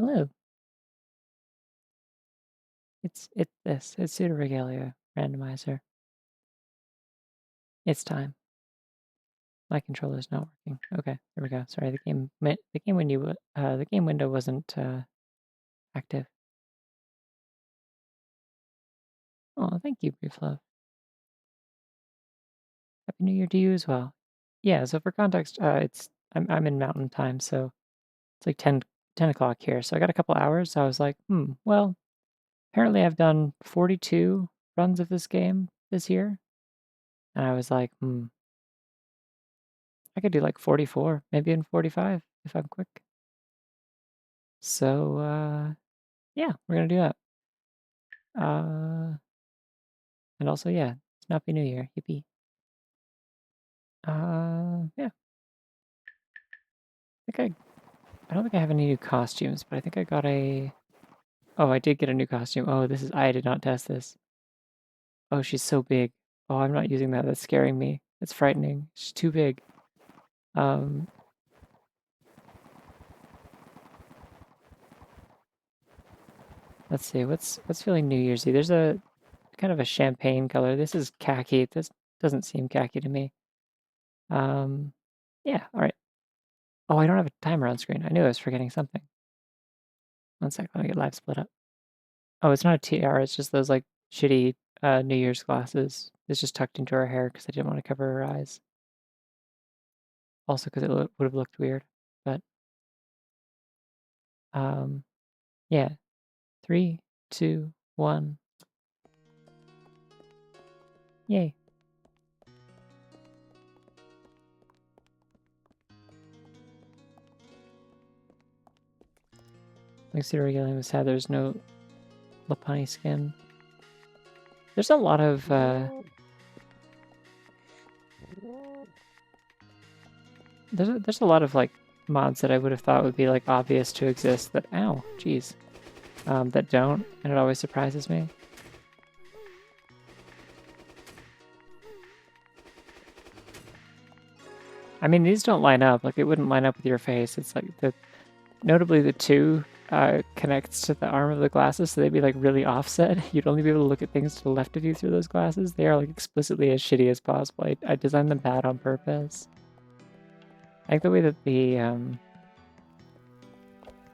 Hello. It's Pseudoregalia Randomizer. It's time. My controller's not working. Okay, there we go. Sorry, the game window wasn't active. Oh, thank you, Brief Love. Happy New Year to you as well. Yeah. So for context, I'm in Mountain Time, so it's like 10 o'clock here. So I got a couple hours. So I was like, well, apparently I've done 42 runs of this game this year, and I was like, I could do like 44, maybe even 45 if I'm quick. So, yeah, we're gonna do that. And also, yeah, it's Happy New Year, yippee. Yeah, I don't think I have any new costumes, but I think I got oh, I did get a new costume. Oh, I did not test this. Oh, she's so big. Oh, I'm not using that. That's scaring me. It's frightening. She's too big. Um, let's see. What's feeling New Year's Eve? There's a kind of a champagne color. This is khaki. This doesn't seem khaki to me. Um, yeah, all right. Oh, I don't have a timer on screen. I knew I was forgetting something. One sec, let me get live split up. Oh, it's not a TR, it's just those like shitty New Year's glasses. It's just tucked into her hair because I didn't want to cover her eyes. Also because it would have looked weird. But yeah. 3, 2, 1. Yay. Like Pseudoregalia was sad there's no Lapani skin. There's a lot of there's a lot of like mods that I would have thought would be like obvious to exist that that don't, and it always surprises me. I mean, these don't line up. Like, it wouldn't line up with your face. It's like notably the 2 connects to the arm of the glasses, so they'd be like really offset. You'd only be able to look at things to the left of you through those glasses. They are like explicitly as shitty as possible. I designed them bad on purpose. I think the way that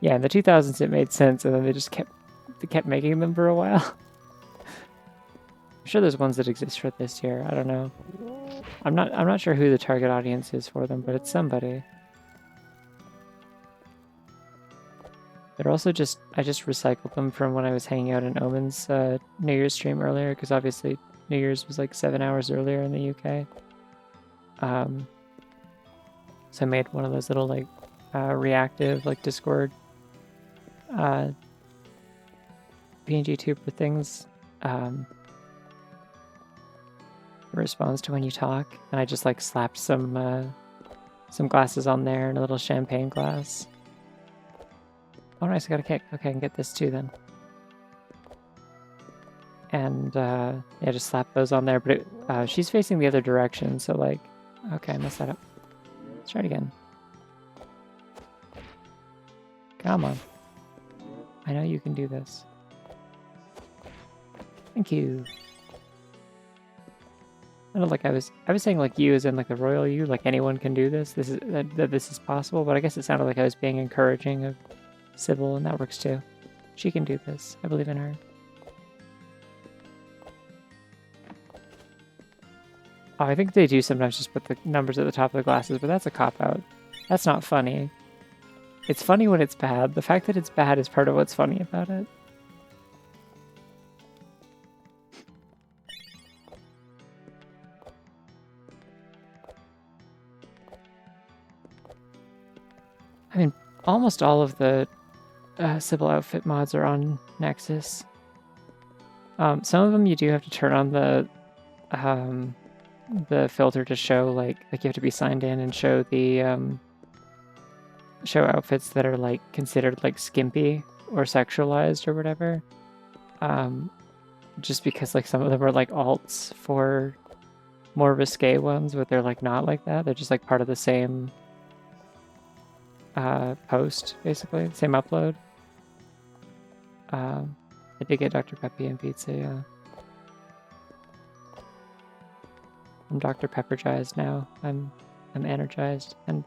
yeah, in the 2000s it made sense, and then they kept making them for a while. I'm sure there's ones that exist for this year. I don't know. I'm not sure who the target audience is for them, but it's somebody. They're also I just recycled them from when I was hanging out in Omen's New Year's stream earlier, because obviously New Year's was like 7 hours earlier in the UK. So I made one of those little like reactive like Discord PNG tuber things. Responds to when you talk, and I just like slapped some glasses on there and a little champagne glass. Oh, nice, I got a kick. Okay, I can get this too then. And yeah, just slap those on there. But she's facing the other direction, so like, okay, I messed that up. Let's try it again. Come on. I know you can do this. Thank you. I don't know, like I was saying like you as in like the royal you, like anyone can do this. This is possible, but I guess it sounded like I was being encouraging of Sybil, and that works too. She can do this. I believe in her. Oh, I think they do sometimes just put the numbers at the top of the glasses, but that's a cop-out. That's not funny. It's funny when it's bad. The fact that it's bad is part of what's funny about it. I mean, almost all of the Sybil outfit mods are on Nexus. Some of them you do have to turn on the filter to show like you have to be signed in and show the show outfits that are like considered like skimpy or sexualized or whatever. Just because like some of them are like alts for more risque ones, but they're like not like that. They're just like part of the same post, basically, same upload. I did get Dr. Peppy and pizza, yeah. I'm Dr. Peppergized now. I'm energized and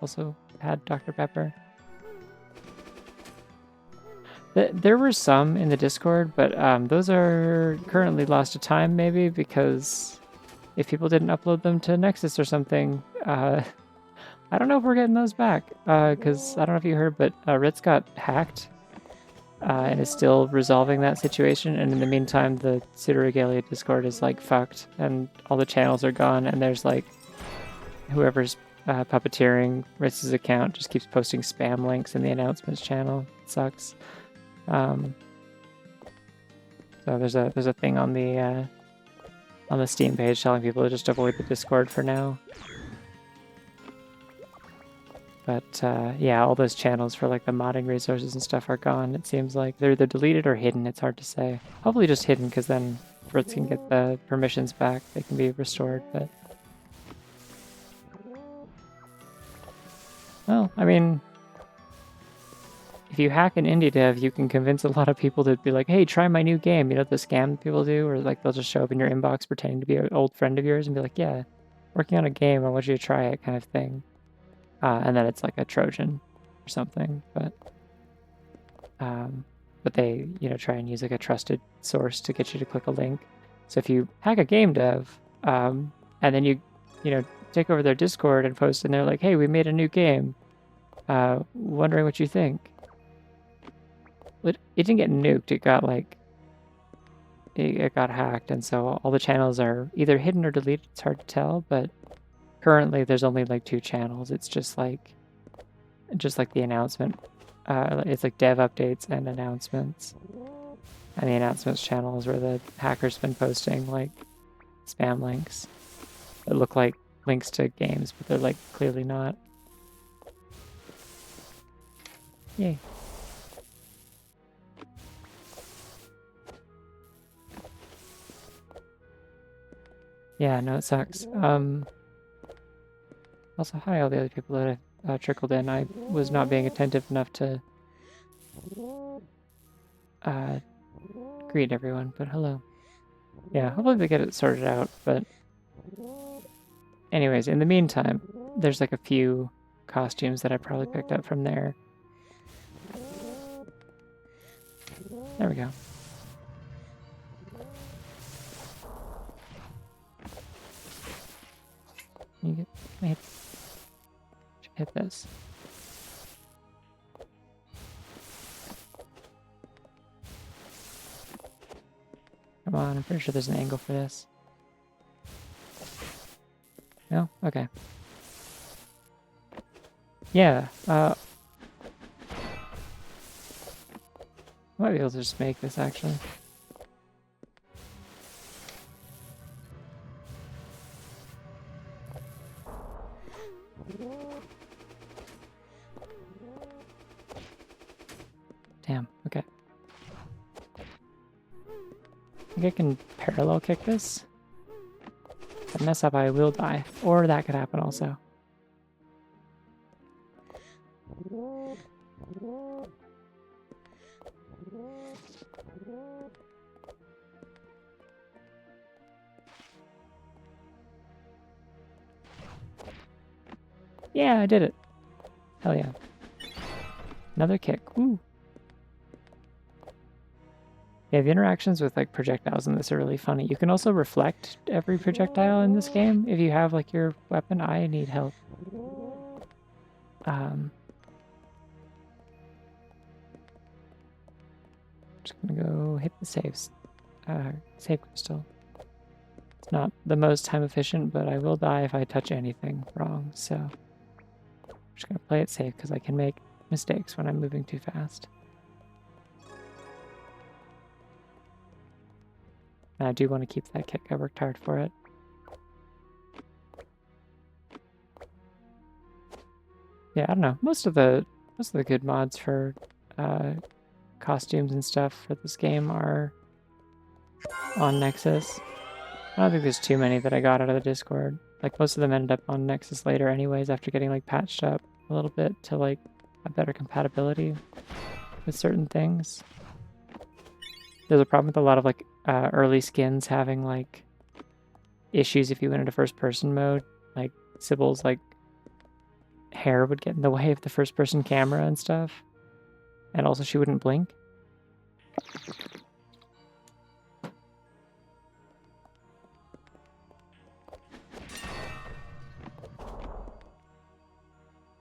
also had Dr. Pepper. There were some in the Discord, but those are currently lost to time, maybe, because if people didn't upload them to Nexus or something, I don't know if we're getting those back, because I don't know if you heard, but Ritz got hacked and is still resolving that situation, and in the meantime, the Pseudoregalia Discord is, like, fucked, and all the channels are gone, and there's, like, whoever's puppeteering Ritz's account just keeps posting spam links in the announcements channel. It sucks. So there's a thing on the Steam page telling people to just avoid the Discord for now. But yeah, all those channels for like the modding resources and stuff are gone. It seems like they're either deleted or hidden. It's hard to say. Hopefully just hidden, because then Ritz can get the permissions back. They can be restored. But well, I mean, if you hack an indie dev, you can convince a lot of people to be like, hey, try my new game. You know, the scam people do, or like they'll just show up in your inbox pretending to be an old friend of yours and be like, yeah, working on a game, I want you to try it, kind of thing. And then it's like a Trojan or something, but they, you know, try and use like a trusted source to get you to click a link. So if you hack a game dev, and then you know, take over their Discord and post, and they're like, hey, we made a new game. Wondering what you think. It didn't get nuked. It got like, it got hacked, and so all the channels are either hidden or deleted. It's hard to tell, but currently there's only like 2 channels. It's just like the announcement. It's like dev updates and announcements. And the announcements channel is where the hacker's been posting like spam links that look like links to games, but they're like clearly not. Yay. Yeah, no, it sucks. Also, hi, all the other people that have trickled in. I was not being attentive enough to greet everyone, but hello. Yeah, hopefully they get it sorted out, but anyways, in the meantime, there's like a few costumes that I probably picked up from there. There we go. You get, hit this. Come on, I'm pretty sure there's an angle for this. No? Okay. Yeah, might be able to just make this, actually. Damn, okay. I think I can parallel kick this. If I mess up, I will die. Or that could happen also. Yeah, I did it. Hell yeah. Another kick. Woo. Yeah, the interactions with like projectiles in this are really funny. You can also reflect every projectile in this game if you have like your weapon. I need help. Just gonna go hit the saves. Save crystal. It's not the most time efficient, but I will die if I touch anything wrong, so I'm just gonna play it safe because I can make mistakes when I'm moving too fast. And I do want to keep that kick. I worked hard for it. Yeah, I don't know. Most of the good mods for costumes and stuff for this game are on Nexus. I don't think there's too many that I got out of the Discord. Like, most of them ended up on Nexus later anyways, after getting like patched up a little bit to like a better compatibility. with certain things. There's a problem with a lot of like early skins having like issues if you went into first person mode. Like Sybil's like hair would get in the way of the first person camera and stuff. And also she wouldn't blink.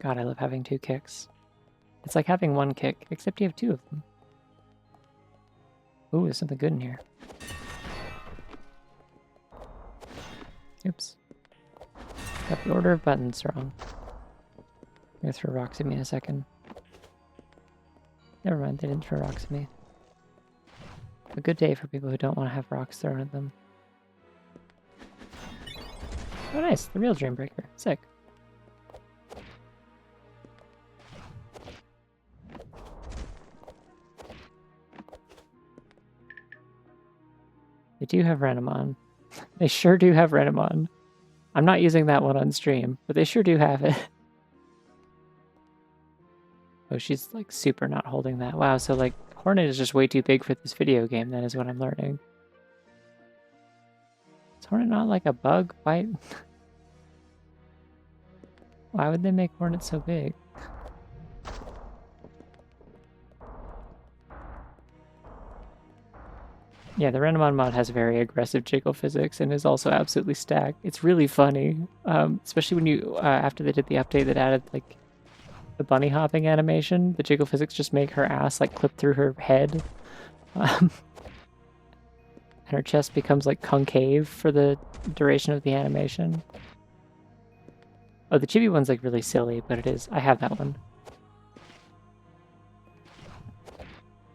God, I love having 2 kicks. It's like having 1 kick, except you have 2 of them. Ooh, there's something good in here. Oops. Got the order of buttons wrong. I'm gonna throw rocks at me in a second. Never mind, they didn't throw rocks at me. A good day for people who don't want to have rocks thrown at them. Oh nice, the real Dream Breaker. Sick. They do have Renamon. They sure do have Renamon. I'm not using that one on stream, but they sure do have it. Oh, she's like super not holding that. Wow, so like Hornet is just way too big for this video game, that is what I'm learning. Is Hornet not like a bug? Why? Why would they make Hornet so big? Yeah, the Renamon mod has very aggressive jiggle physics and is also absolutely stacked. It's really funny, especially when you, after they did the update that added like the bunny hopping animation, the jiggle physics just make her ass like clip through her head. And her chest becomes like concave for the duration of the animation. Oh, the chibi one's like really silly, but it is. I have that one.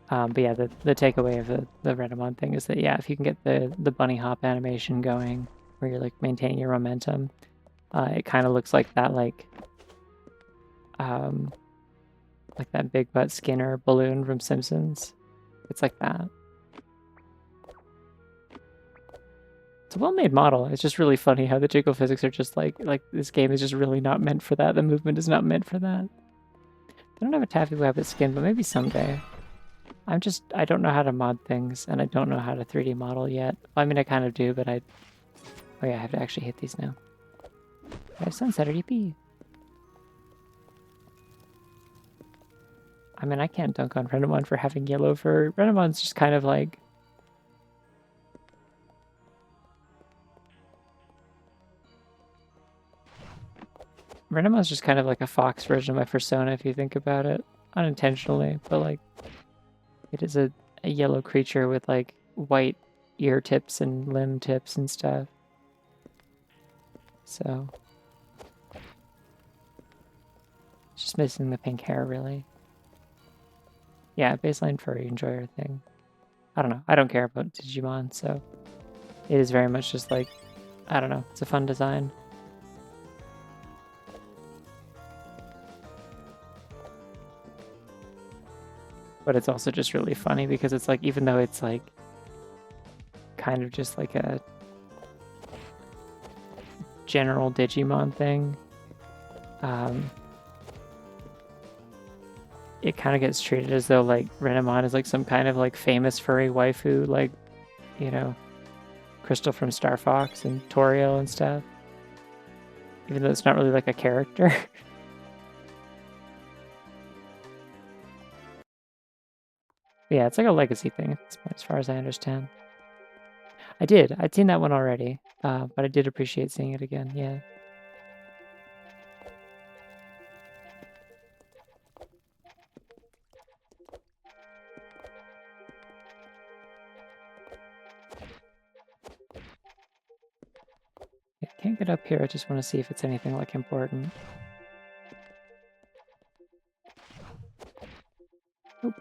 But yeah, the takeaway of the Renamon thing is that, yeah, if you can get the bunny hop animation going, where you're like maintaining your momentum, it kind of looks like that like that Big Butt Skinner balloon from Simpsons. It's like that. It's a well-made model. It's just really funny how the jiggle physics are just like this game is just really not meant for that. The movement is not meant for that. I don't have a Taffy Wabbit skin, but maybe someday. I don't know how to mod things, and I don't know how to 3D model yet. I mean, I kind of do, but oh yeah, I have to actually hit these now. I have Sunset RDP. I mean, I can't dunk on Renamon for having yellow fur. Renamon's just kind of like... Renamon's just kind of like a fox version of my persona, if you think about it. Unintentionally, but like... It is a yellow creature with like white ear tips and limb tips and stuff. So... It's just missing the pink hair, really. Yeah, baseline furry enjoyer thing. I don't know. I don't care about Digimon, so... It is very much just like... I don't know. It's a fun design. But it's also just really funny because it's like, even though it's like kind of just like a general Digimon thing, it kind of gets treated as though like Renamon is like some kind of like famous furry waifu, like, you know, Crystal from Star Fox and Toriel and stuff. Even though it's not really like a character. Yeah, it's like a legacy thing at this point, as far as I understand. I'd seen that one already, but I did appreciate seeing it again, yeah. I can't get up here, I just want to see if it's anything like important. Nope.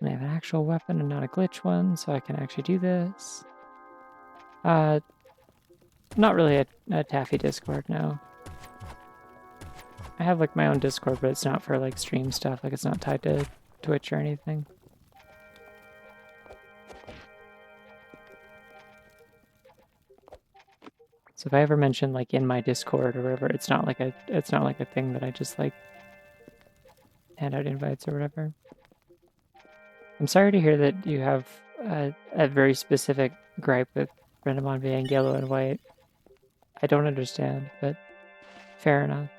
And I have an actual weapon and not a glitch one, so I can actually do this. Not really a Taffy Discord, no. I have like my own Discord, but it's not for like stream stuff. Like it's not tied to Twitch or anything. So if I ever mention like in my Discord or whatever, it's not like a thing that I just like hand out invites or whatever. I'm sorry to hear that you have a very specific gripe with Renamon being yellow and white. I don't understand, but fair enough.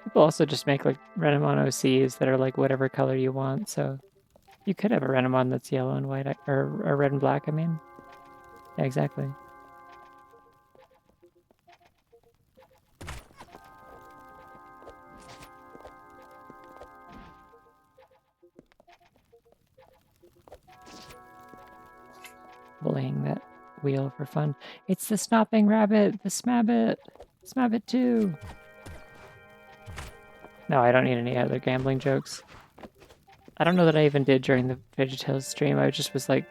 People also just make like Renamon OCs that are like whatever color you want, so you could have a Renamon that's yellow and white, or red and black, I mean. Yeah, exactly. Bullying that wheel for fun. It's the snapping rabbit, the Smabbit! Smabbit too! No, I don't need any other gambling jokes. I don't know that I even did during the VeggieTales stream. I just was like,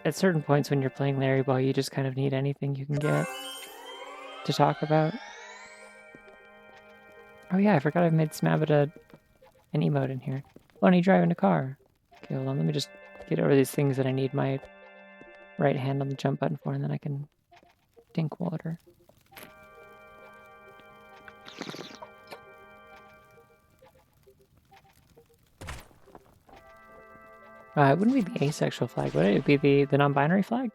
at certain points when you're playing Larry Ball, you just kind of need anything you can get to talk about. Oh yeah, I forgot I've made Smabbit an emote in here. Bunny driving a car. Okay, hold on, let me just get over these things that I need my right hand on the jump button for, and then I can drink water. It wouldn't be the asexual flag, would it? It would be the non-binary flag?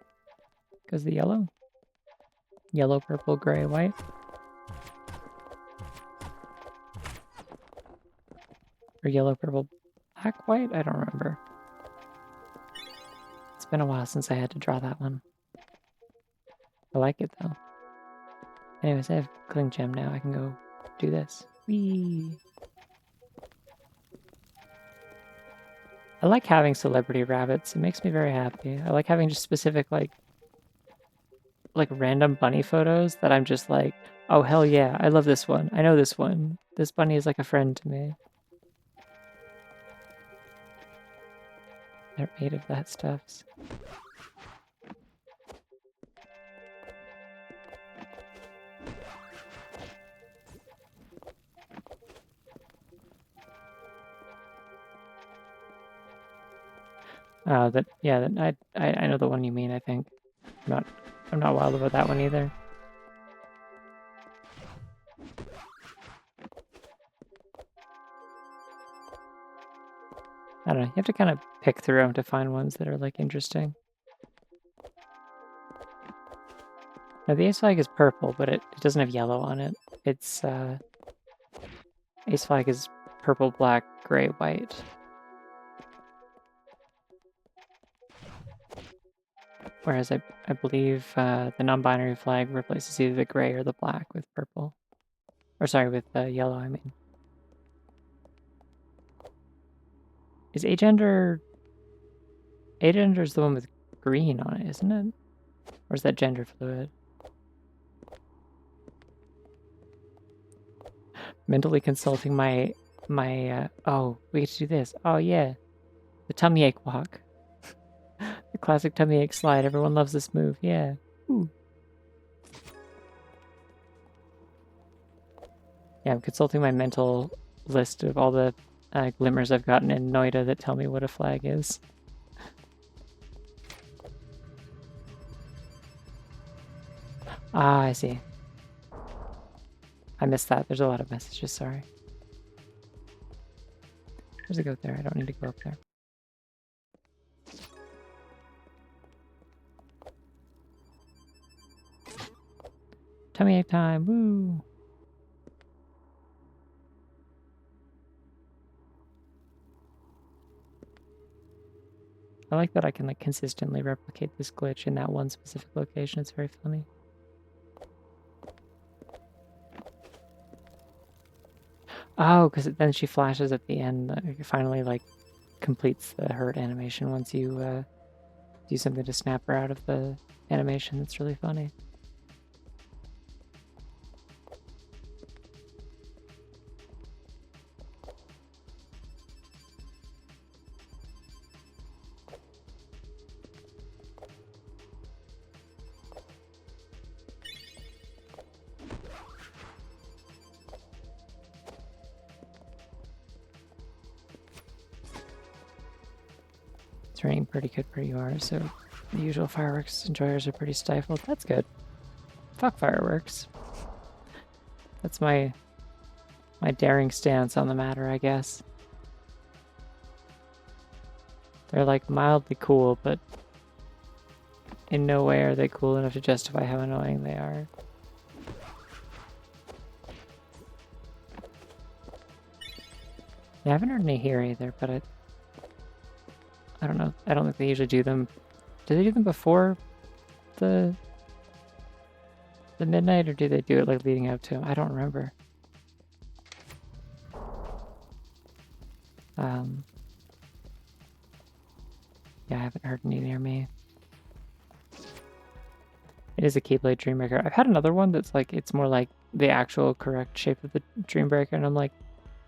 Because the yellow? Yellow, purple, gray, white? Or yellow, purple, black, white? I don't remember. It's been a while since I had to draw that one. I like it though. Anyways, I have Cling Gem now. I can go do this. Whee! I like having celebrity rabbits. It makes me very happy. I like having just specific like random bunny photos that I'm just like, oh hell yeah, I love this one. I know this one. This bunny is like a friend to me. They're made of that stuffs. I know the one you mean, I think. I'm not wild about that one either. I don't know, you have to kind of pick through them to find ones that are like interesting. Now the ace flag is purple, but it doesn't have yellow on it. It's ace flag is purple, black, gray, white. Whereas I believe the non-binary flag replaces either the gray or the black with purple. Or sorry, with yellow, I mean. Is agender... Agender is the one with green on it, isn't it? Or is that gender fluid? Mentally consulting my oh, we get to do this. Oh yeah. The tummy ache walk. The classic tummy ache slide. Everyone loves this move. Yeah. Ooh. Yeah, I'm consulting my mental list of all the glimmers I've gotten in Noida that tell me what a flag is. Ah, I see. I missed that. There's a lot of messages, sorry. There's a goat there. I don't need to go up there. Tummy ache time. Woo! I like that I can like consistently replicate this glitch in that one specific location. It's very funny. Oh, because then she flashes at the end. Finally, like, completes the hurt animation once you do something to snap her out of the animation. It's really funny. It's raining pretty good where you are, so the usual fireworks enjoyers are pretty stifled. That's good. Fuck fireworks. That's my daring stance on the matter, I guess. They're like mildly cool, but in no way are they cool enough to justify how annoying they are. Yeah, I haven't heard any here either, but I don't know. I don't think they usually do them. Do they do them before the midnight, or do they do it like leading up to them? I don't remember. Yeah, I haven't heard any near me. It is a Keyblade Dreambreaker. I've had another one that's like, it's more like the actual correct shape of the Dreambreaker, and I'm like,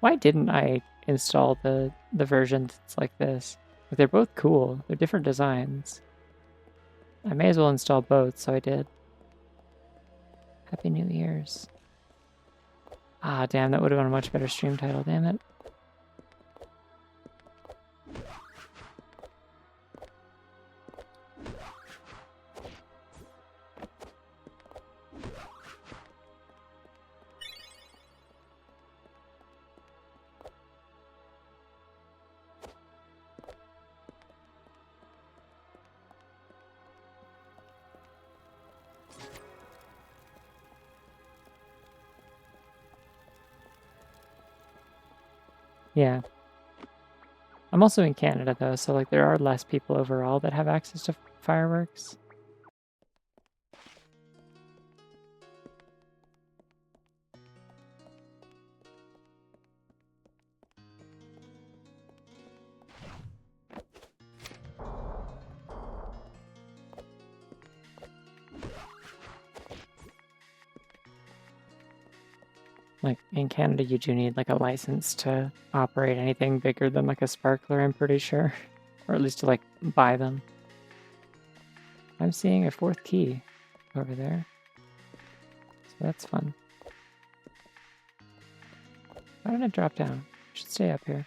why didn't I install the version that's like this? But they're both cool. They're different designs. I may as well install both, so I did. Happy New Year's. Ah, damn, that would have been a much better stream title, damn it. Yeah. I'm also in Canada, though, so like there are less people overall that have access to fireworks. Like, in Canada, you do need, like, a license to operate anything bigger than, like, a sparkler, I'm pretty sure. Or at least to, like, buy them. I'm seeing a fourth key over there. So that's fun. Why did it drop down? I should stay up here.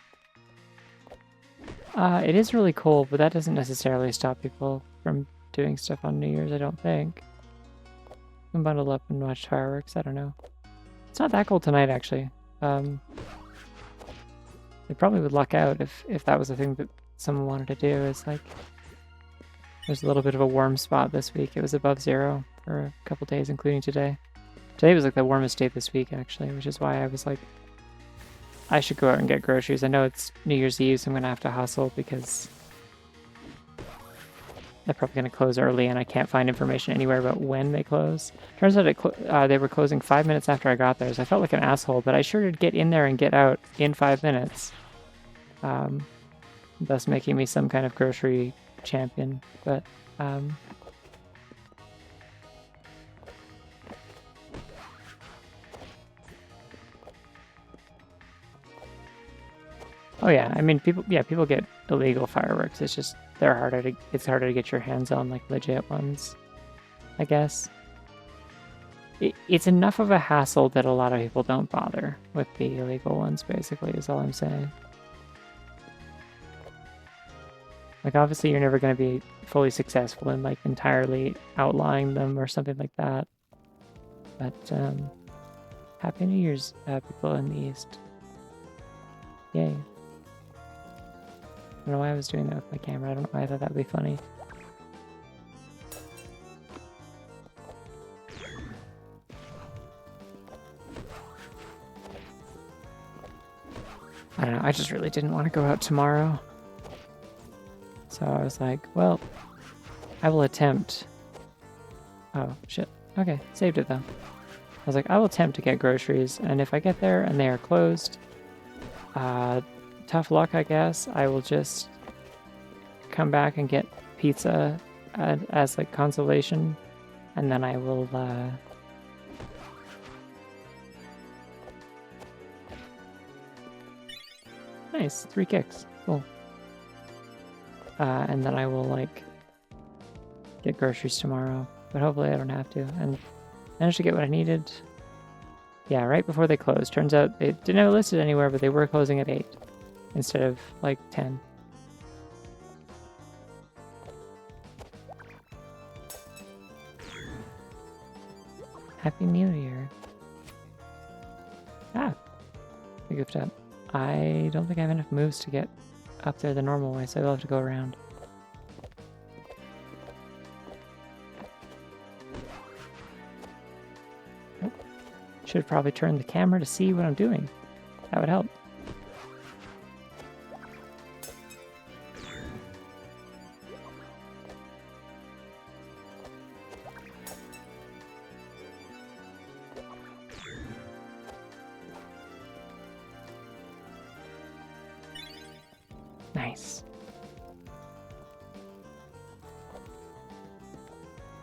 It is really cold, but that doesn't necessarily stop people from doing stuff on New Year's, I don't think. We can bundle up and watch fireworks, I don't know. It's not that cold tonight, actually. They probably would luck out if that was the thing that someone wanted to do, is like... There's a little bit of a warm spot this week. It was above 0 for a couple days, including today. Today was like the warmest day this week, actually, which is why I was like, I should go out and get groceries. I know it's New Year's Eve, so I'm going to have to hustle because they're probably going to close early and I can't find information anywhere about when they close. Turns out they were closing 5 minutes after I got there, so I felt like an asshole, but I sure did get in there and get out in 5 minutes. Thus making me some kind of grocery champion, but oh yeah, I mean people get illegal fireworks. It's just it's harder to get your hands on like legit ones, I guess. It's enough of a hassle that a lot of people don't bother with the illegal ones, basically, is all I'm saying. Like, obviously you're never going to be fully successful in like entirely outlawing them or something like that. But Happy New Year's, people in the East. Yay. I don't know why I was doing that with my camera. I don't know why I thought that would be funny. I don't know, I just really didn't want to go out tomorrow. So I was like, well, I will attempt. Oh, shit. Okay, saved it though. I was like, I will attempt to get groceries, and if I get there and they are closed, tough luck, I guess. I will just come back and get pizza as like consolation, and then I will nice, 3 kicks, cool. And then I will like get groceries tomorrow, but hopefully I don't have to, and managed to get what I needed. Yeah, right before they closed. Turns out they didn't have it listed anywhere, but they were closing at 8 instead of like 10. Happy New Year. Ah, we goofed up. I don't think I have enough moves to get up there the normal way, so I'll have to go around. Nope. Should probably turn the camera to see what I'm doing. That would help. Nice.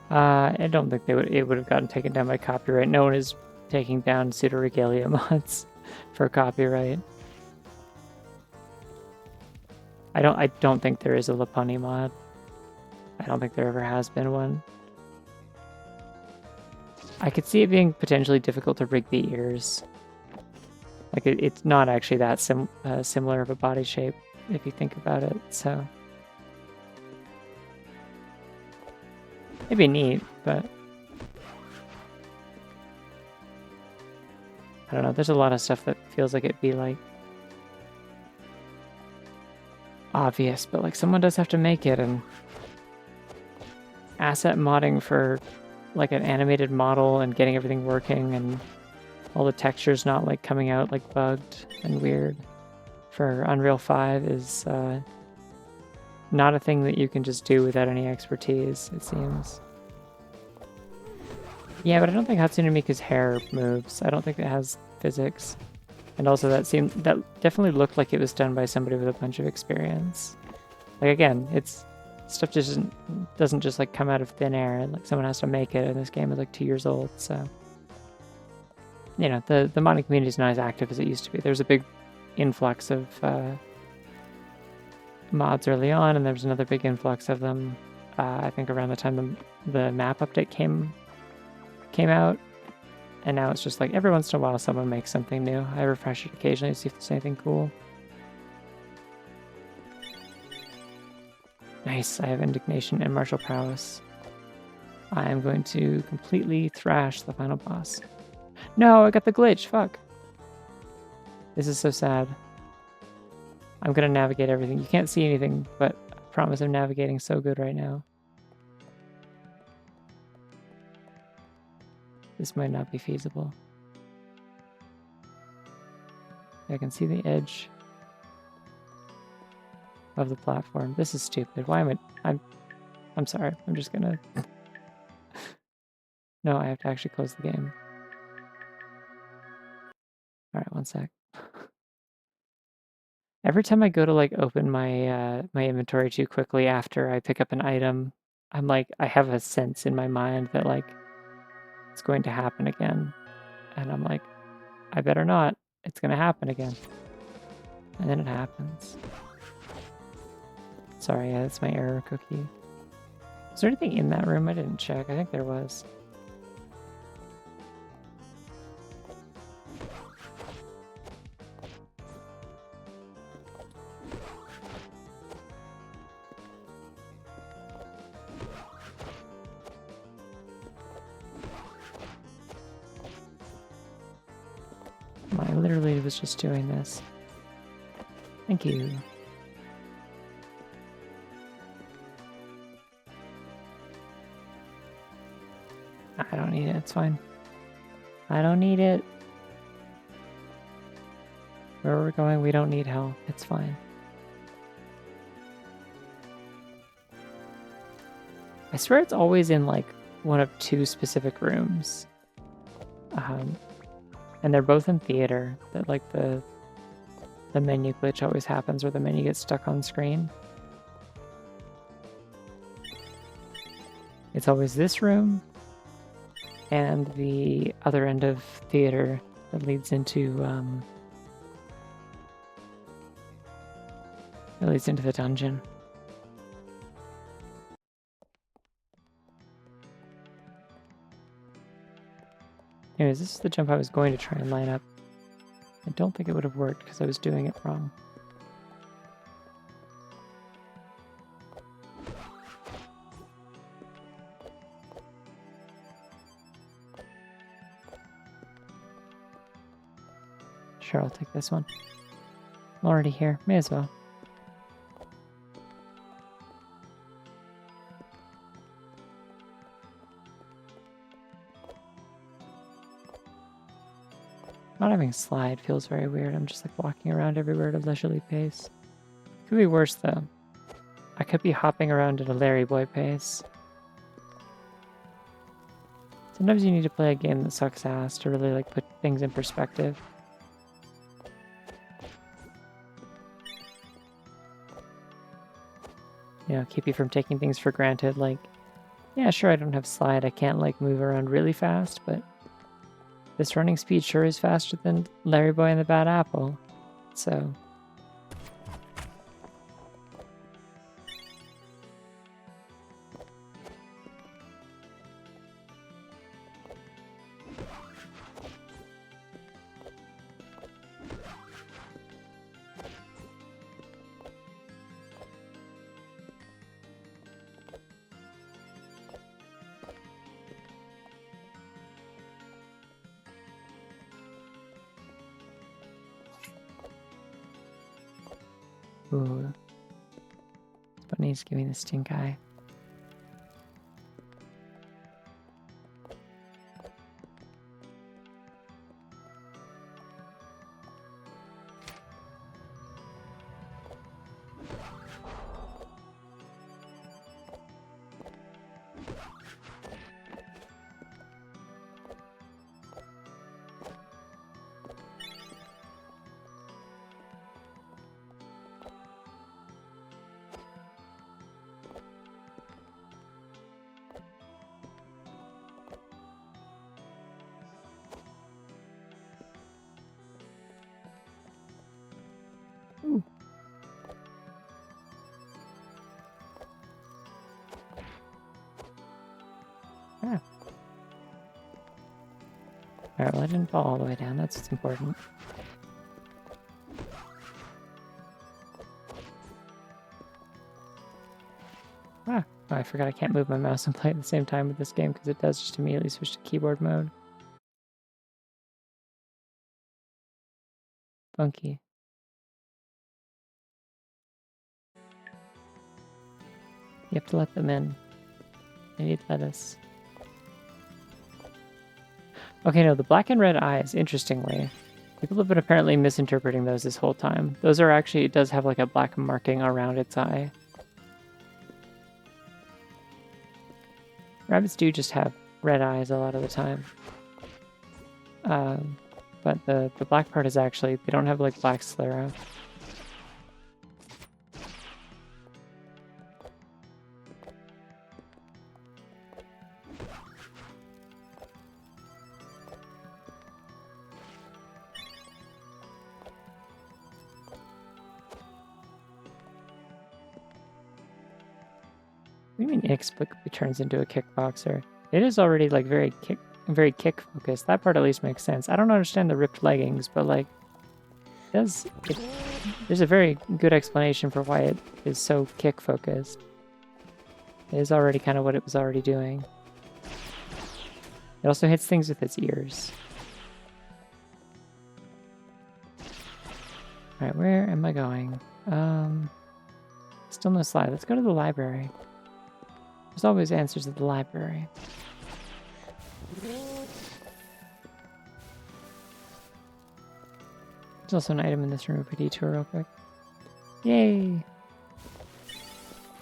I don't think it would have gotten taken down by copyright. No one is taking down Pseudoregalia mods for copyright. I don't think there is a Laponi mod. I don't think there ever has been one. I could see it being potentially difficult to rig the ears. Like it's not actually that similar of a body shape if you think about it, so it'd be neat, but I don't know. There's a lot of stuff that feels like it'd be like obvious, but like someone does have to make it, and asset modding for like an animated model and getting everything working and all the textures not like coming out like bugged and weird for Unreal 5 is not a thing that you can just do without any expertise, it seems. Yeah, but I don't think Hatsune Miiku's hair moves. I don't think it has physics. And also that definitely looked like it was done by somebody with a bunch of experience. Like again, it's stuff just doesn't just like come out of thin air. Like someone has to make it, and this game is like 2 years old, so you know, the modding community is not as active as it used to be. There's a big influx of mods early on, and there was another big influx of them I think around the time the map update came out, and now it's just like every once in a while someone makes something new. I refresh it occasionally to see if there's anything cool. Nice, I have indignation and martial prowess. I am going to completely thrash the final boss. No, I got the glitch, fuck. This is so sad. I'm gonna navigate everything. You can't see anything, but I promise I'm navigating so good right now. This might not be feasible. I can see the edge of the platform. This is stupid. Why am I'm sorry. I'm just gonna... No, I have to actually close the game. Alright, one sec. Every time I go to like open my my inventory too quickly after I pick up an item, I'm like, I have a sense in my mind that like it's going to happen again. And I'm like, I better not. It's gonna happen again. And then it happens. Sorry, yeah, that's my error cookie. Is there anything in that room? I didn't check. I think there was. I literally was just doing this. Thank you. I don't need it, it's fine. I don't need it. Where we're going, we don't need help. It's fine. I swear it's always in like one of 2 specific rooms. And they're both in theater. That like the menu glitch always happens where the menu gets stuck on screen. It's always this room and the other end of theater that leads into the dungeon. Anyways, this is the jump I was going to try and line up. I don't think it would have worked because I was doing it wrong. Sure, I'll take this one. I'm already here. May as well. Not having a slide feels very weird. I'm just like walking around everywhere at a leisurely pace. Could be worse though. I could be hopping around at a Larry Boy pace. Sometimes you need to play a game that sucks ass to really like put things in perspective. You know, keep you from taking things for granted. Like, yeah, sure, I don't have slide. I can't like move around really fast, but this running speed sure is faster than Larry Boy and the Bad Apple. So... Ooh. Bunny's giving the stink eye. Ooh. Ah. Alright, well I didn't fall all the way down, that's what's important. Ah, oh, I forgot I can't move my mouse and play at the same time with this game because it does just immediately switch to keyboard mode. Funky. You have to let them in. They need lettuce. Okay, no, the black and red eyes, interestingly. People have been apparently misinterpreting those this whole time. Those are actually, it does have like a black marking around its eye. Rabbits do just have red eyes a lot of the time. But the black part is actually, they don't have like black sclera. What do you mean inexplicably turns into a kickboxer? It is already like very kick focused. That part at least makes sense. I don't understand the ripped leggings, but like there's a very good explanation for why it is so kick focused. It is already kind of what it was already doing. It also hits things with its ears. Alright, where am I going? Still no slide. Let's go to the library. There's always answers at the library. There's also an item in this room if we detour real quick. Yay!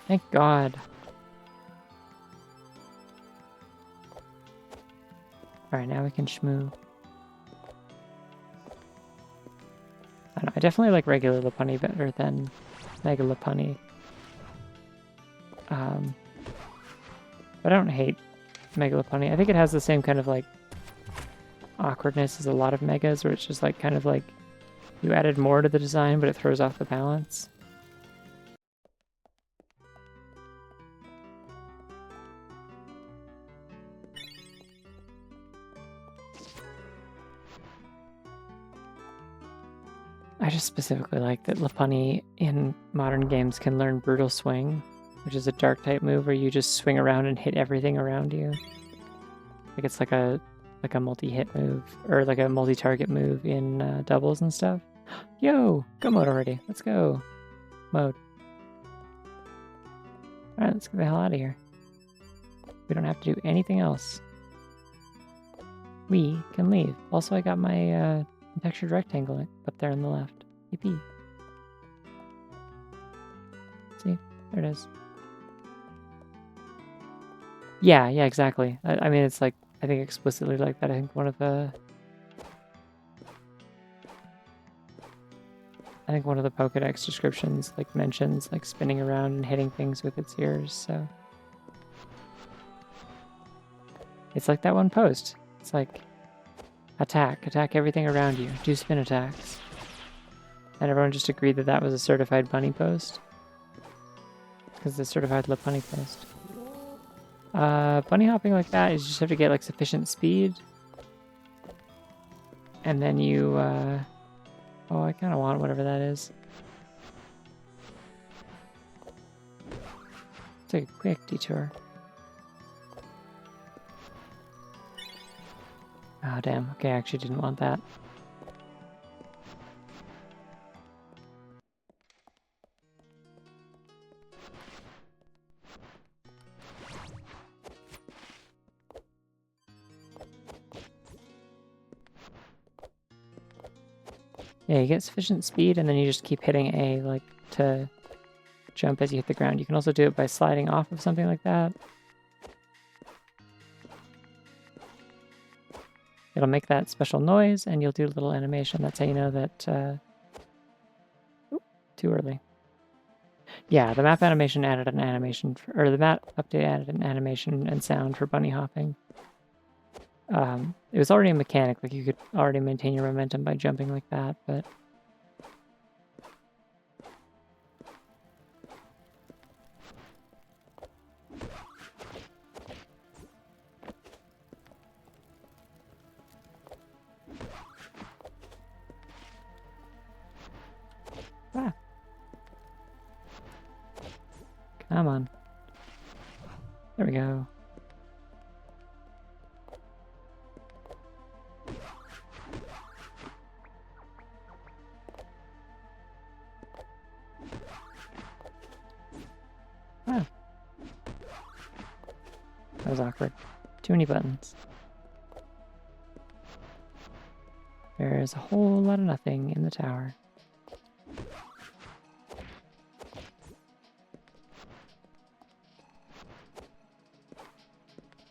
Thank God. Alright, now we can shmoo. I don't know, I definitely like regular Lopunny better than Mega Lopunny. But I don't hate Mega Lopunny. I think it has the same kind of like awkwardness as a lot of Megas, where it's just like kind of like you added more to the design, but it throws off the balance. I just specifically like that Lopunny in modern games can learn Brutal Swing, which is a dark type move where you just swing around and hit everything around you. Like it's like a like a multi-hit move, or like a multi-target move in doubles and stuff. Yo, go mode already. Let's go. Mode. Alright, let's get the hell out of here. We don't have to do anything else. We can leave. Also, I got my textured rectangle up there on the left. Yippee. See? There it is. Yeah, exactly. I mean, it's like, I think explicitly like that. I think one of the Pokédex descriptions like mentions like spinning around and hitting things with its ears, so it's like that one post. It's like attack everything around you, do spin attacks. And everyone just agreed that that was a certified bunny post. Because it's a certified lip bunny post. Bunny hopping like that is you just have to get like sufficient speed. And then you, oh, I kind of want whatever that is. Take a quick detour. Oh, damn. Okay, I actually didn't want that. Yeah, you get sufficient speed, and then you just keep hitting A, like, to jump as you hit the ground. You can also do it by sliding off of something like that. It'll make that special noise, and you'll do a little animation. That's how you know that... Oop, too early. Yeah, the map animation added an animation, or the map update added an animation and sound for bunny hopping. It was already a mechanic, like you could already maintain your momentum by jumping like that, but... Ah. Come on. There we go. Ah. That was awkward. Too many buttons. There's a whole lot of nothing in the tower.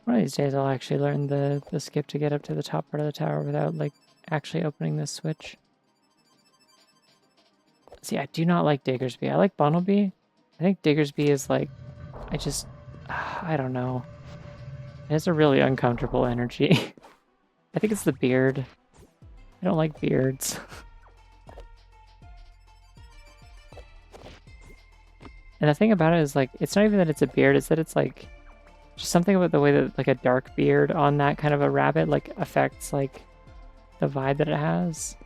One of these days I'll actually learn the skip to get up to the top part of the tower without, like, actually opening this switch. See, I do not like Diggersby. I like Bunnelby. I think Diggersby is, like, I don't know. It has a really uncomfortable energy. I think it's the beard. I don't like beards. And the thing about it is, like, it's not even that it's a beard, it's that it's, like, just something about the way that, like, a dark beard on that kind of a rabbit, like, affects, like, the vibe that it has.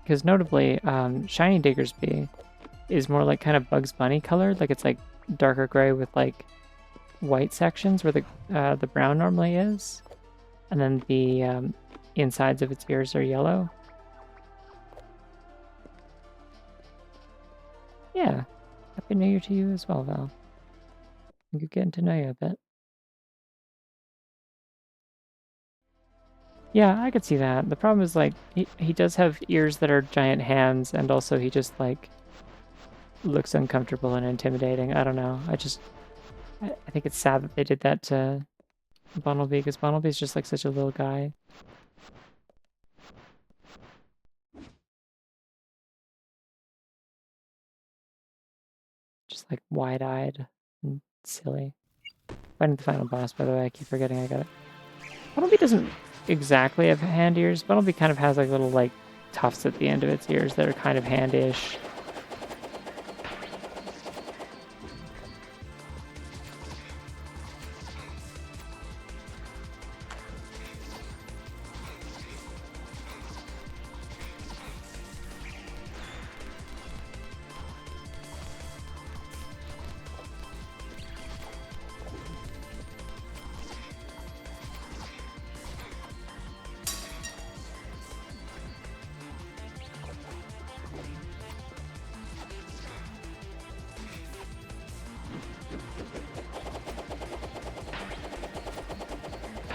Because notably, Shiny Diggersby is more like kind of Bugs Bunny colored, like it's like darker gray with like white sections where the brown normally is, and then the insides of its ears are yellow. Yeah, Happy New Year to you as well, Val. You're getting to know you a bit. Yeah, I could see that. The problem is, like, he does have ears that are giant hands, and also he just, like, looks uncomfortable and intimidating. I don't know. I think it's sad that they did that to Bunnelby, because Bunnelby's just, like, such a little guy. Just, like, wide-eyed and silly. Fighting the final boss, by the way. I keep forgetting I got it. Bunnelby doesn't exactly have hand ears. Bunnelby kind of has, like, little, like, tufts at the end of its ears that are kind of handish.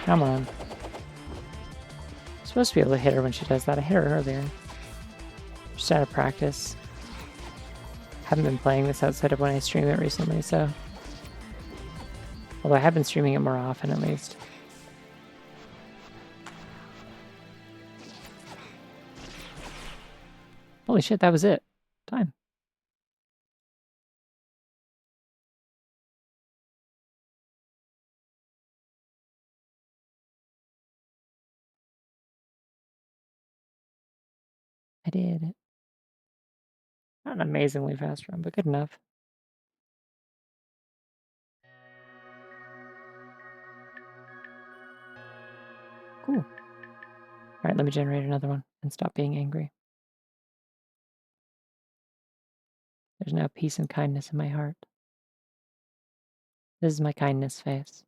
Come on. I'm supposed to be able to hit her when she does that. I hit her earlier. Just out of practice. Haven't been playing this outside of when I stream it recently, so... Although I have been streaming it more often, at least. Holy shit, that was it. Time. I did it. Not an amazingly fast run, but good enough. Cool. Alright, let me generate another one and stop being angry. There's now peace and kindness in my heart. This is my kindness face.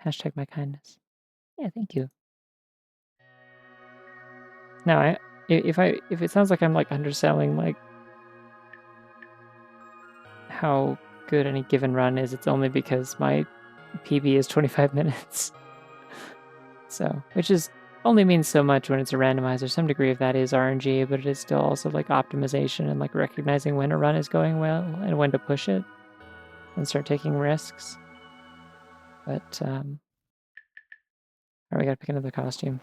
Hashtag my kindness. Yeah, thank you. Now, if it sounds like I'm like underselling like how good any given run is, it's only because my PB is 25 minutes. So, which is only means so much when it's a randomizer. Some degree of that is RNG, but it is still also like optimization and like recognizing when a run is going well and when to push it and start taking risks. But alright, we gotta pick another costume.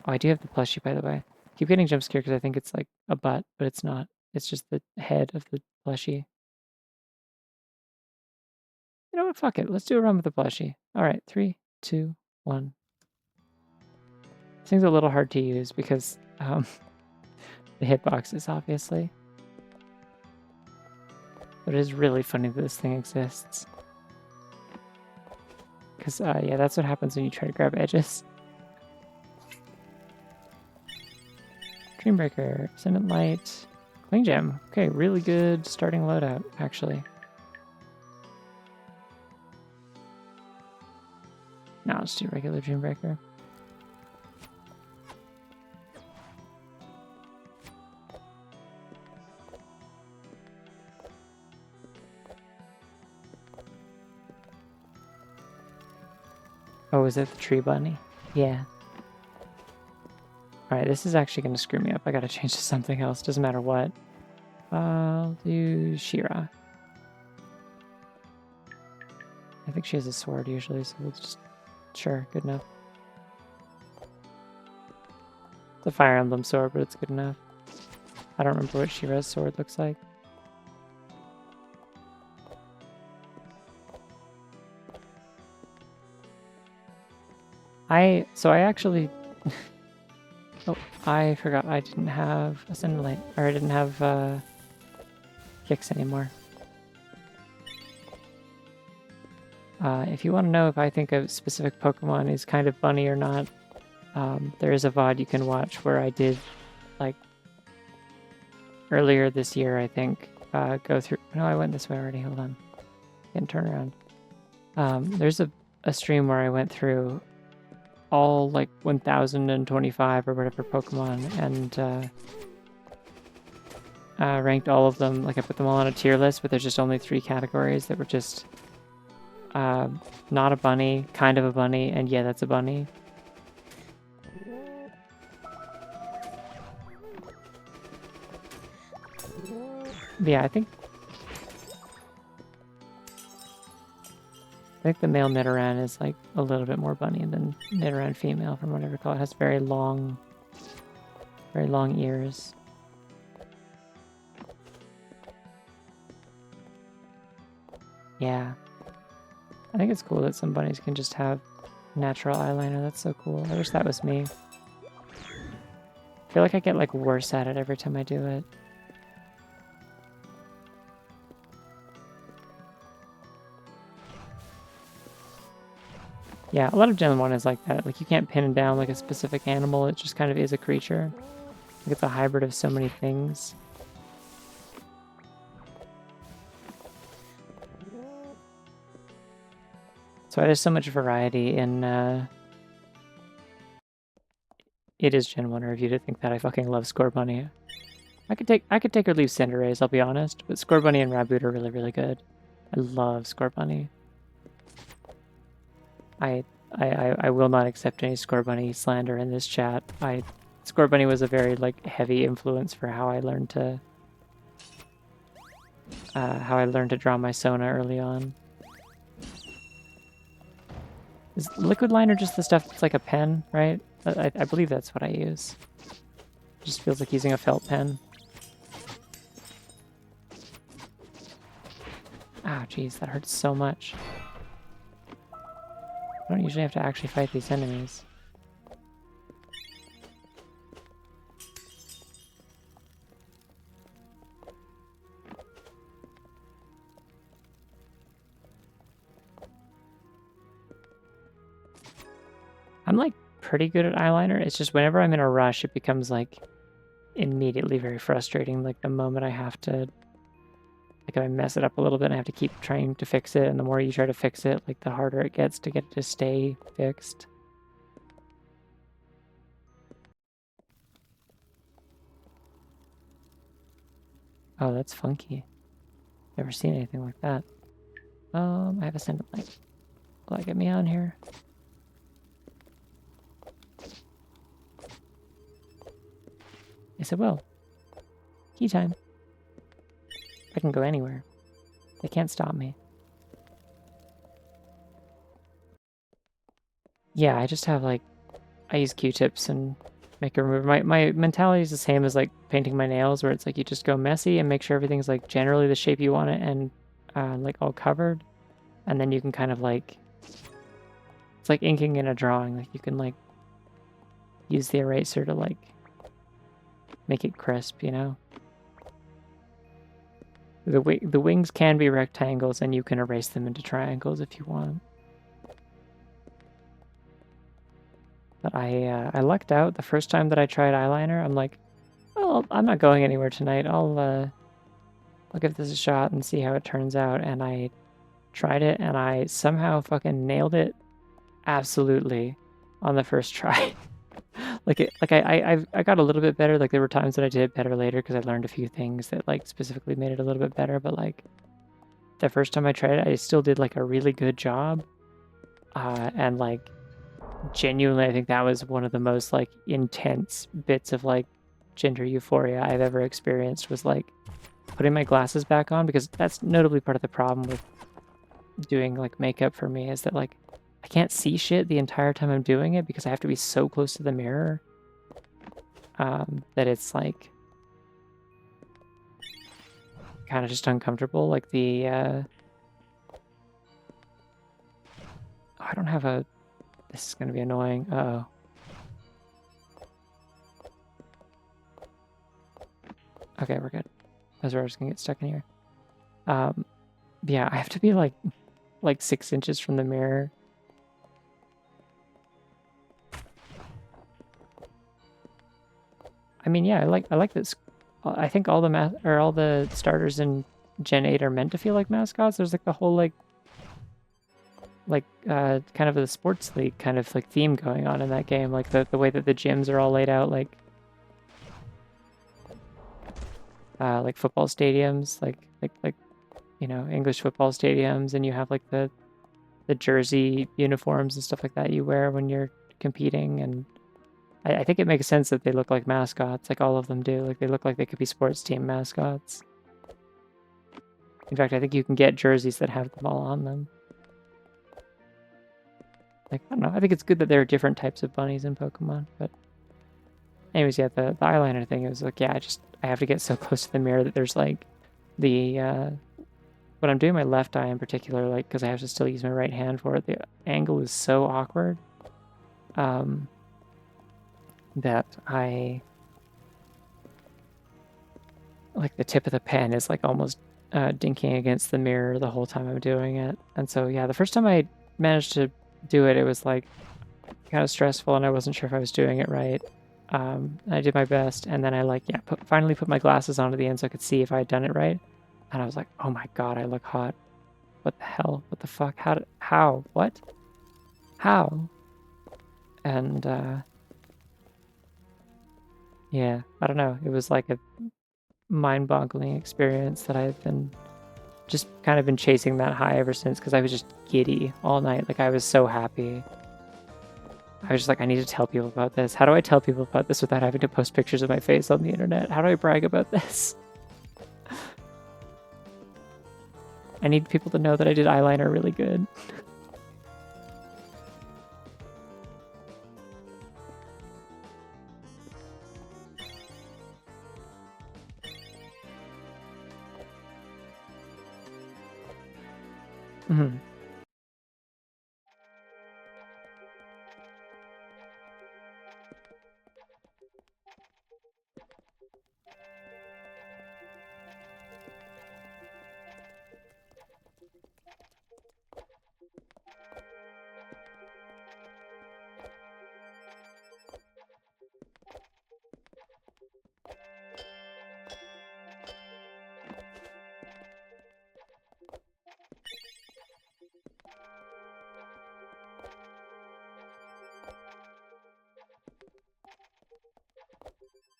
Oh, I do have the plushie, by the way. Keep getting jump scared because I think it's like a butt, but it's not. It's just the head of the plushie. You know what? Fuck it. Let's do a run with the plushie. Alright, 3, 2, 1. This thing's a little hard to use because the hitboxes, obviously. But it is really funny that this thing exists. Because, yeah, that's what happens when you try to grab edges. Dreambreaker, Ascendant Light, Cling Gem. Okay, really good starting loadout, actually. Now let's do regular Dreambreaker. Oh, is it the tree bunny? Yeah. Alright, this is actually going to screw me up. I gotta change to something else. Doesn't matter what. I'll do She-Ra. I think she has a sword usually, so we'll just... Sure, good enough. It's a Fire Emblem sword, but it's good enough. I don't remember what She-Ra's sword looks like. So I actually... Oh, I forgot I didn't have Ascendant Light, or I didn't have kicks anymore. If you want to know if I think a specific Pokemon is kind of funny or not, there is a VOD you can watch where I did, like, earlier this year, I think, go through... No, I went this way already, hold on. Getting turn around. There's a stream where I went through all, like, 1025 or whatever Pokemon, and ranked all of them. Like, I put them all on a tier list, but there's just only 3 categories that were just not a bunny, kind of a bunny, and yeah, that's a bunny. But yeah, I think the male Nidoran is like a little bit more bunny than Nidoran female, from what I recall. It has very long ears. Yeah. I think it's cool that some bunnies can just have natural eyeliner. That's so cool. I wish that was me. I feel like I get like worse at it every time I do it. Yeah, a lot of Gen 1 is like that. Like, you can't pin down like a specific animal. It just kind of is a creature. Like, it's a hybrid of so many things. So there's so much variety in it is Gen 1 review to think that I fucking love Scorbunny. I could take or leave Cinderace, I'll be honest, but Scorbunny and Raboot are really, really good. I love Scorbunny. I will not accept any Scorbunny slander in this chat. Scorbunny was a very like heavy influence for how I learned to draw my Sona early on. Is liquid liner just the stuff that's like a pen, right? I believe that's what I use. It just feels like using a felt pen. Ah, jeez, that hurts so much. I don't usually have to actually fight these enemies. I'm like pretty good at eyeliner. It's just whenever I'm in a rush, it becomes like immediately very frustrating. Like the moment I have to, like if I mess it up a little bit, I have to keep trying to fix it. And the more you try to fix it, like the harder it gets to get it to stay fixed. Oh, that's funky. Never seen anything like that. I have a send light. Will that get me on here? Yes, it will. Key time. I can go anywhere. They can't stop me. Yeah, I just have like, I use Q-tips and make a remover. My mentality is the same as like painting my nails, where it's like you just go messy and make sure everything's like generally the shape you want it and like all covered. And then you can kind of like, it's like inking in a drawing. Like you can like use the eraser to like make it crisp, you know? The wings can be rectangles and you can erase them into triangles if you want. But I lucked out the first time that I tried eyeliner. I'm like, well, I'm not going anywhere tonight. I'll give this a shot and see how it turns out. And I tried it and I somehow fucking nailed it absolutely on the first try. I got a little bit better. Like there were times that I did it better later because I learned a few things that like specifically made it a little bit better. But like the first time I tried it, I still did like a really good job. And like genuinely, I think that was one of the most like intense bits of like gender euphoria I've ever experienced, was like putting my glasses back on, because that's notably part of the problem with doing like makeup for me, is that like I can't see shit the entire time I'm doing it because I have to be so close to the mirror that it's like kind of just uncomfortable. Like the I don't have a, this is going to be annoying. Uh-oh. Okay, we're good. Those are just going to get stuck in here. Yeah, I have to be like 6 inches from the mirror. I mean, yeah, I like this. I think all the starters in Gen 8 are meant to feel like mascots. There's like the whole kind of a sports league kind of like theme going on in that game. Like the way that the gyms are all laid out, like football stadiums, like you know, English football stadiums, and you have like the jersey uniforms and stuff like that you wear when you're competing. And I think it makes sense that they look like mascots, like all of them do. Like they look like they could be sports team mascots. In fact, I think you can get jerseys that have them all on them. Like, I don't know, I think it's good that there are different types of bunnies in Pokemon, but anyways, yeah, the eyeliner thing, it was like, yeah, I have to get so close to the mirror that there's like the when I'm doing my left eye in particular, like because I have to still use my right hand for it, the angle is so awkward that I like the tip of the pen is like almost dinking against the mirror the whole time I'm doing it. And so yeah, the first time I managed to do it, it was like kind of stressful and I wasn't sure if I was doing it right. I did my best, and then I like, yeah, finally put my glasses on at the end so I could see if I had done it right. And I was like, oh my god, I look hot. What the hell? What the fuck? How? What? How? And yeah, I don't know. It was like a mind-boggling experience that I've been just kind of been chasing that high ever since because I was just giddy all night. Like I was so happy. I was just like, I need to tell people about this. How do I tell people about this without having to post pictures of my face on the internet? How do I brag about this? I need people to know that I did eyeliner really good. Mm-hmm.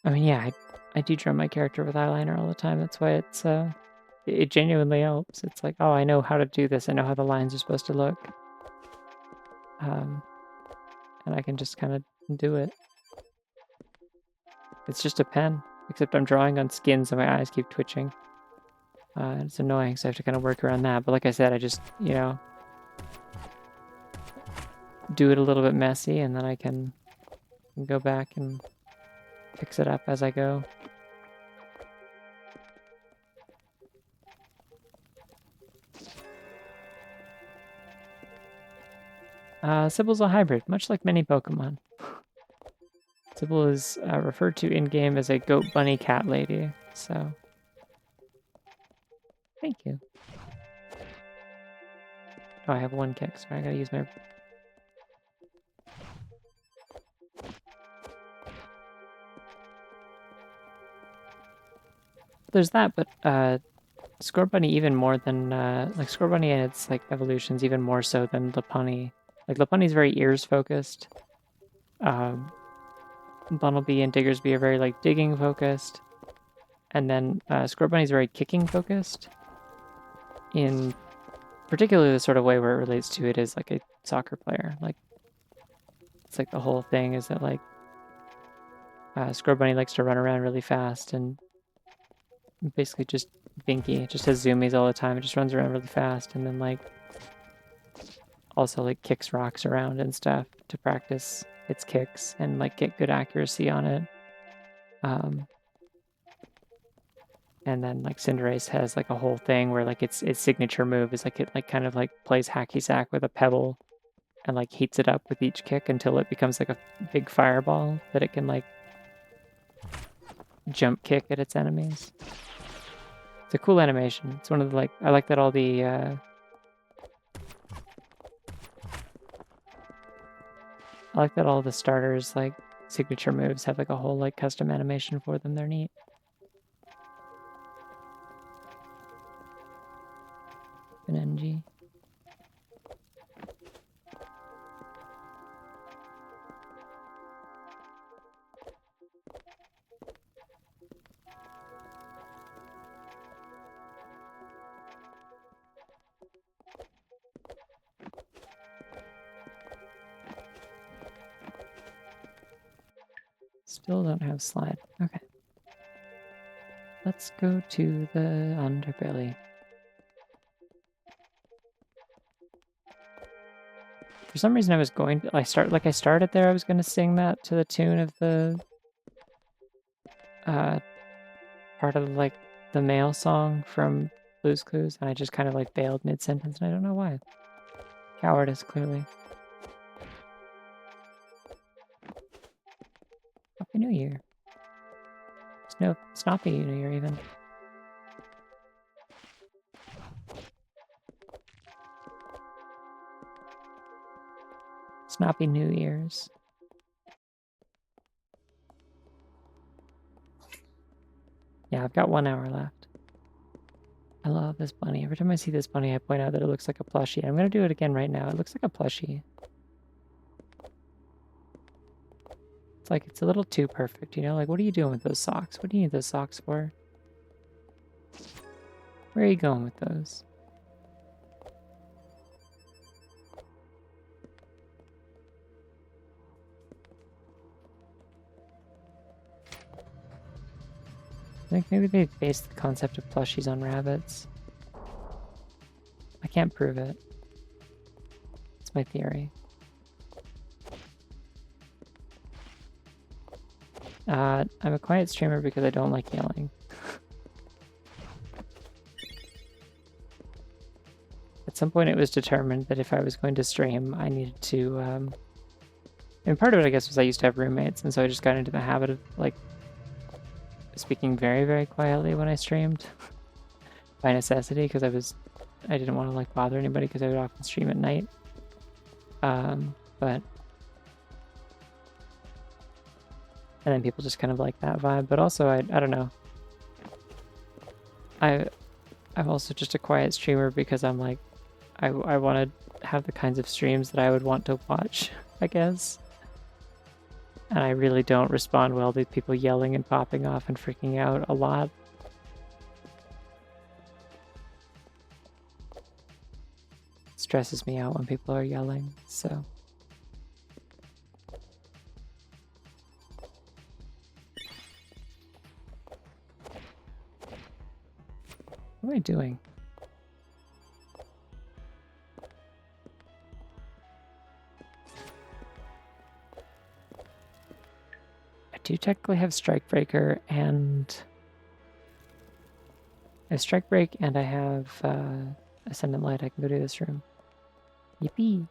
I mean, yeah, I do draw my character with eyeliner all the time. That's why it genuinely helps. It's like, oh, I know how to do this. I know how the lines are supposed to look. And I can just kind of do it. It's just a pen, except I'm drawing on skin, so my eyes keep twitching. It's annoying, so I have to kind of work around that. But like I said, I just, do it a little bit messy, and then I can go back and fix it up as I go. Sybil's a hybrid, much like many Pokemon. Sybil is referred to in-game as a goat bunny cat lady, so... Thank you. Oh, I have one kick, so I gotta use my... There's that, but Scorbunny even more than... like, Scorbunny and its, like, evolutions even more so than Lopunny. Like, Lopunny's very ears-focused. Bunnelby and Diggersby are very, like, digging-focused. And then Scorbunny's very kicking-focused. In particularly the sort of way where it relates to it is like a soccer player. Like, it's like the whole thing is that, like, Scorbunny likes to run around really fast and basically just Binky. It just has zoomies all the time. It just runs around really fast and then, like, also, like, kicks rocks around and stuff to practice its kicks and, like, get good accuracy on it. And then, like, Cinderace has, like, a whole thing where, like, its signature move is, like, it, like, kind of, like, plays hacky sack with a pebble and, like, heats it up with each kick until it becomes, like, a big fireball that it can, like, jump kick at its enemies. It's a cool animation. It's one of the, like, I like that all the, I like that all the starters, like, signature moves have, like, a whole, like, custom animation for them. They're neat. An NG. Still don't have slide. Okay. Let's go to the underbelly. For some reason I was going to, I started there, I was going to sing that to the tune of the, part of, like, the male song from Blue's Clues, and I just kind of, like, bailed mid-sentence, and I don't know why. Cowardice, clearly. Happy New Year. Snappy New Year, even. Snappy New Year's. Yeah, I've got 1 hour left. I love this bunny. Every time I see this bunny, I point out that it looks like a plushie. I'm going to do it again right now. It looks like a plushie. It's like, it's a little too perfect, you know? Like, what are you doing with those socks? What do you need those socks for? Where are you going with those? I think maybe they based the concept of plushies on rabbits. I can't prove it. It's my theory. I'm a quiet streamer because I don't like yelling. At some point it was determined that if I was going to stream, I needed to, and part of it, I guess, was I used to have roommates, and so I just got into the habit of, like, speaking very, very quietly when I streamed. By necessity, because I didn't want to, like, bother anybody, because I would often stream at night. But... And then people just kind of like that vibe, but also, I don't know. I'm also just a quiet streamer because I'm like, I want to have the kinds of streams that I would want to watch, I guess. And I really don't respond well to people yelling and popping off and freaking out a lot. It stresses me out when people are yelling, so... What am I doing? I do technically have Strike Breaker and... I have Strike Break and I have Ascendant Light. I can go to this room. Yippee!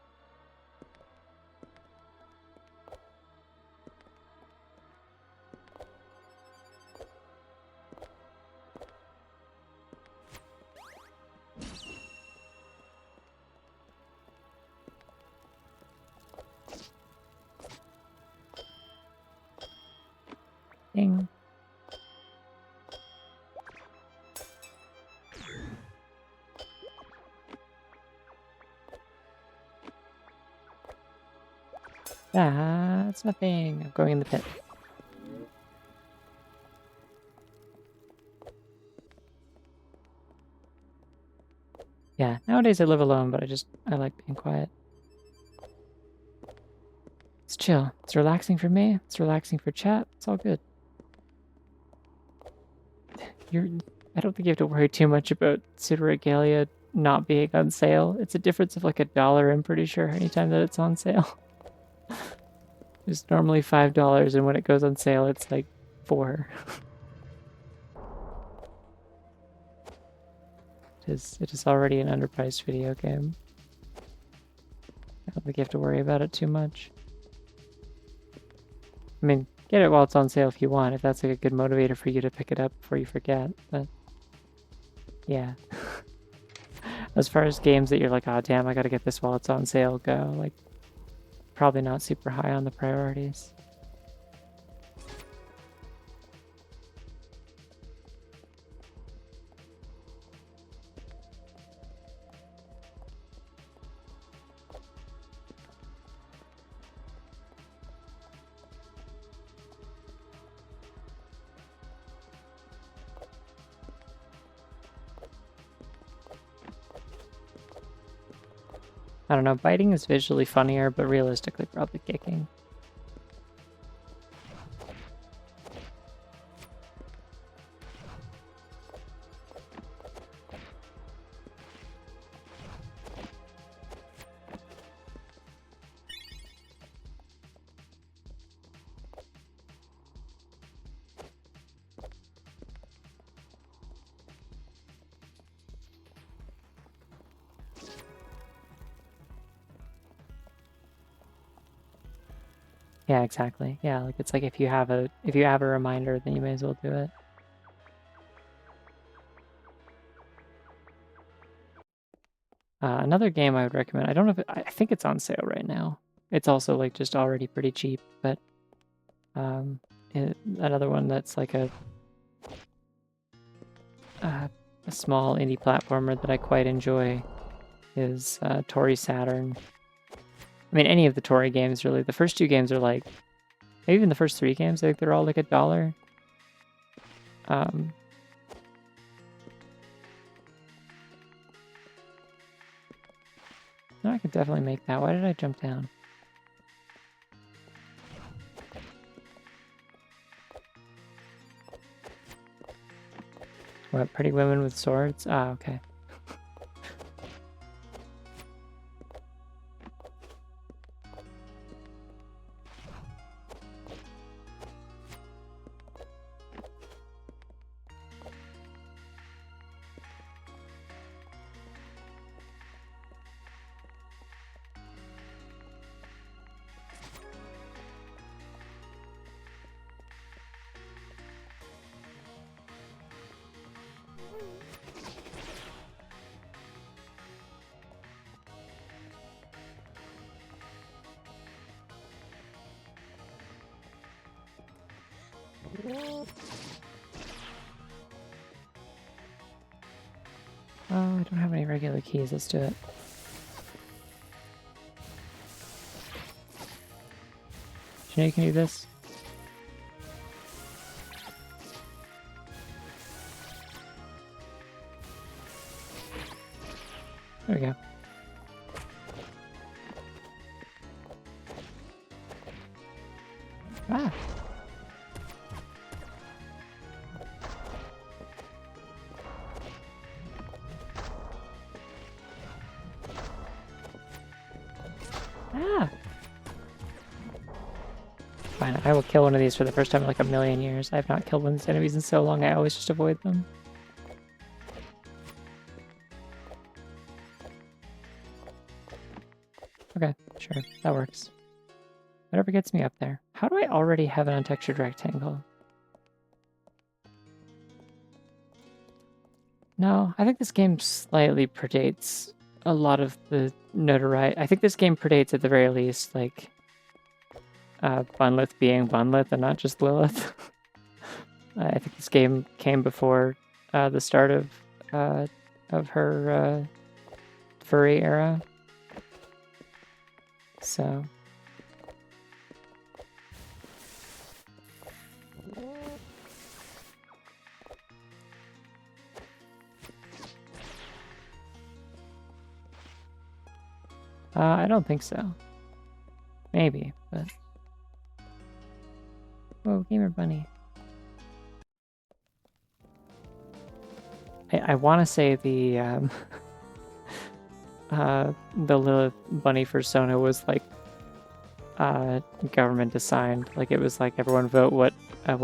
Ding. That's nothing. I'm going in the pit. Yeah, nowadays I live alone, but I like being quiet. It's chill. It's relaxing for me. It's relaxing for chat. It's all good. I don't think you have to worry too much about Pseudoregalia not being on sale. It's a difference of like $1, I'm pretty sure, anytime that it's on sale. It's normally $5, and when it goes on sale, it's like $4. It is already an underpriced video game. I don't think you have to worry about it too much. I mean, get it while it's on sale if you want, if that's like a good motivator for you to pick it up before you forget, but yeah. As far as games that you're like, oh damn, I gotta get this while it's on sale go, like, probably not super high on the priorities. I don't know, biting is visually funnier, but realistically probably kicking. Yeah, exactly. Yeah, like it's like if you have a reminder, then you may as well do it. Another game I would recommend, I don't know if I think it's on sale right now. It's also like just already pretty cheap, but another one that's like a small indie platformer that I quite enjoy is Tori Saturn. I mean, any of the Tori games, really. The first two games are like, maybe even the first 3 games, I think they're all like $1. No, I could definitely make that. Why did I jump down? What, pretty women with swords? Ah, okay. Oh, I don't have any regular keys. Let's do it. Do you know you can do this? There we go. Ah! Ah! Fine, I will kill one of these for the first time in like a million years. I have not killed one of these enemies in so long, I always just avoid them. Okay, sure, that works. Whatever gets me up there. How do I already have an untextured rectangle? No, I think this game slightly predates a lot of the notoriety. I think this game predates, at the very least, like, Bunlith being Bunlith and not just Lilith. I think this game came before the start of her furry era. So... I don't think so. Maybe, but... Whoa, Gamer Bunny. I want to say the Lilith Bunny persona was like government assigned. Like it was like everyone vote what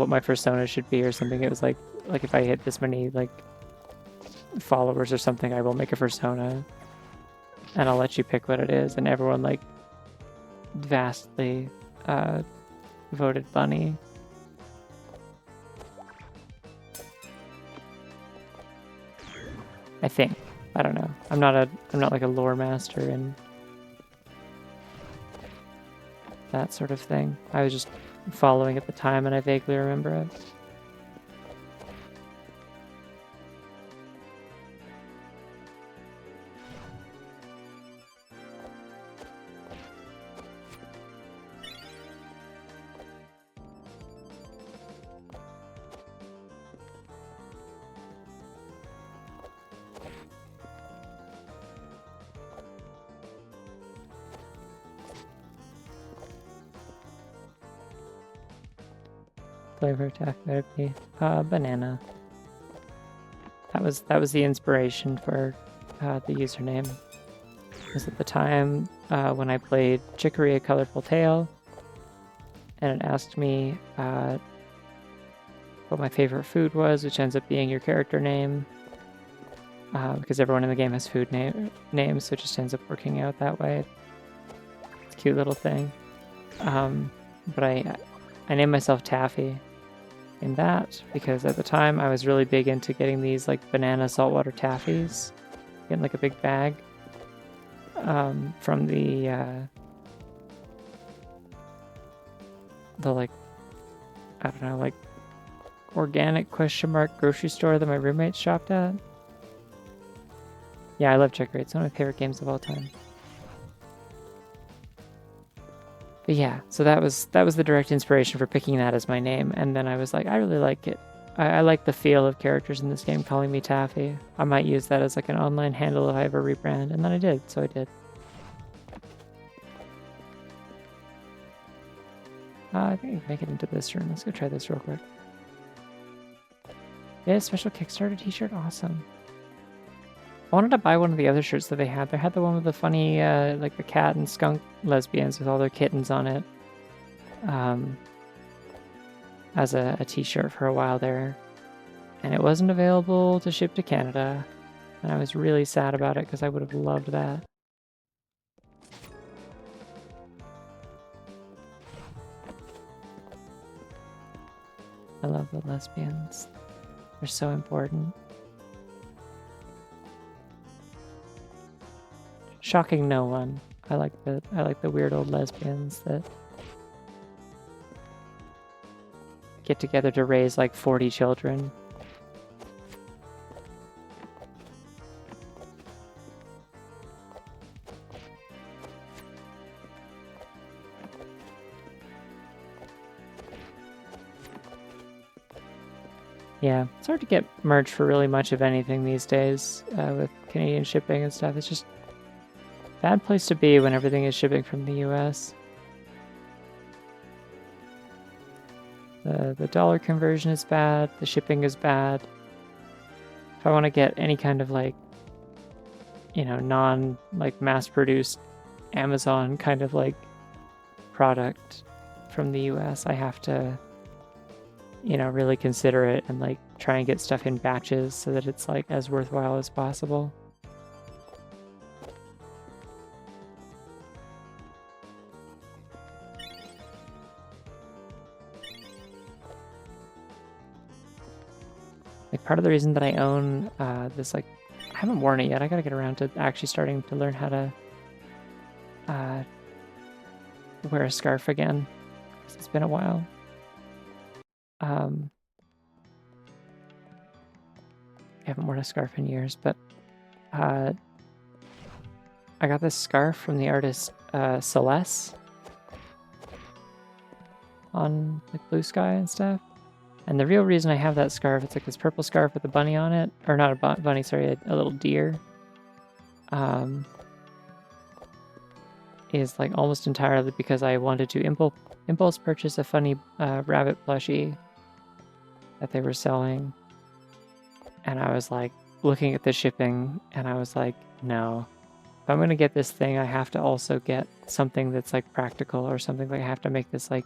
my persona should be or something. It was like if I hit this many like followers or something, I will make a persona. And I'll let you pick what it is, and everyone like vastly voted Bunny. I think. I don't know. I'm not like a lore master and that sort of thing. I was just following at the time, and I vaguely remember it. Flavor attack would be banana. That was the inspiration for the username. Because at the time when I played Chicory: A Colorful Tale, and it asked me what my favorite food was, which ends up being your character name. Because everyone in the game has food names, so it just ends up working out that way. It's a cute little thing. But I named myself Taffy in that because at the time I was really big into getting these like banana saltwater taffies, getting like a big bag from the like, I don't know, like organic grocery store that my roommate shopped at. Yeah, I love Chicory. It's one of my favorite games of all time. But yeah, so that was the direct inspiration for picking that as my name, and then I was like, I really like it. I like the feel of characters in this game calling me Taffy. I might use that as like an online handle if I ever rebrand, and then I did, so I did. I think I can make it into this room. Let's go try this real quick. Yeah, special Kickstarter t-shirt, awesome. I wanted to buy one of the other shirts that they had. They had the one with the funny, like the cat and skunk lesbians with all their kittens on it. As a t-shirt for a while there. And it wasn't available to ship to Canada. And I was really sad about it because I would have loved that. I love the lesbians. They're so important. Shocking no one. I like the weird old lesbians that get together to raise like 40 children. Yeah, it's hard to get merch for really much of anything these days with Canadian shipping and stuff. It's just a bad place to be when everything is shipping from the US. The dollar conversion is bad, the shipping is bad. If I want to get any kind of like, you know, like mass-produced Amazon kind of like product from the US, I have to, you know, really consider it and like try and get stuff in batches so that it's like as worthwhile as possible. Like part of the reason that I own this, like, I haven't worn it yet. I gotta get around to actually starting to learn how to wear a scarf again. It's been a while. I haven't worn a scarf in years, but I got this scarf from the artist Celeste on like Blue Sky and stuff. And the real reason I have that scarf, it's like this purple scarf with a bunny on it, or not a bunny, sorry, a little deer. Is like almost entirely because I wanted to impulse purchase a funny rabbit plushie that they were selling. And I was like looking at the shipping and I was like, no, if I'm going to get this thing, I have to also get something that's like practical or something. Like I have to make this like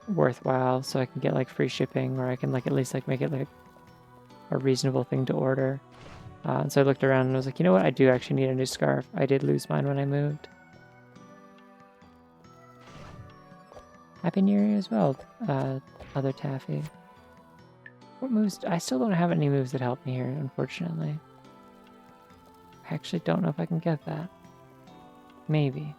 worthwhile so I can get like free shipping, or I can like at least like make it like a reasonable thing to order. And so I looked around and I was like, you know what? I do actually need a new scarf. I did lose mine when I moved. Happy New Year as well, other Taffy. What moves? I still don't have any moves that help me here, unfortunately. I actually don't know if I can get that. Maybe.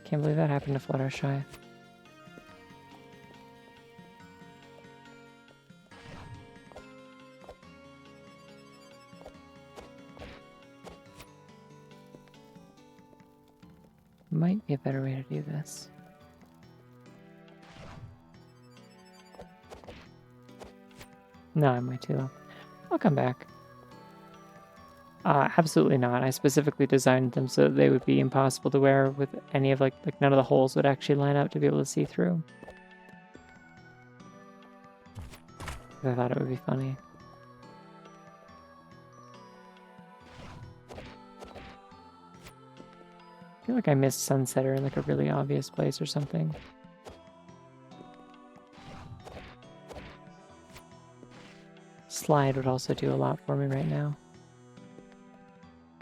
Can't believe that happened to Fluttershy. Might be a better way to do this. No, I'm way too low. I'll come back. Absolutely not. I specifically designed them so that they would be impossible to wear with any of like none of the holes would actually line up to be able to see through. I thought it would be funny. I feel like I missed Sunsetter in like a really obvious place or something. Slide would also do a lot for me right now.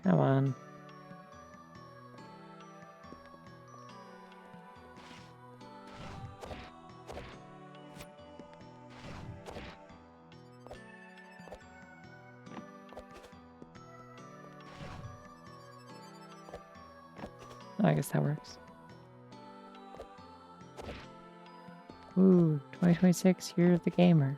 Come on. Oh, I guess that works. Ooh, 2026, Year of the Gamer.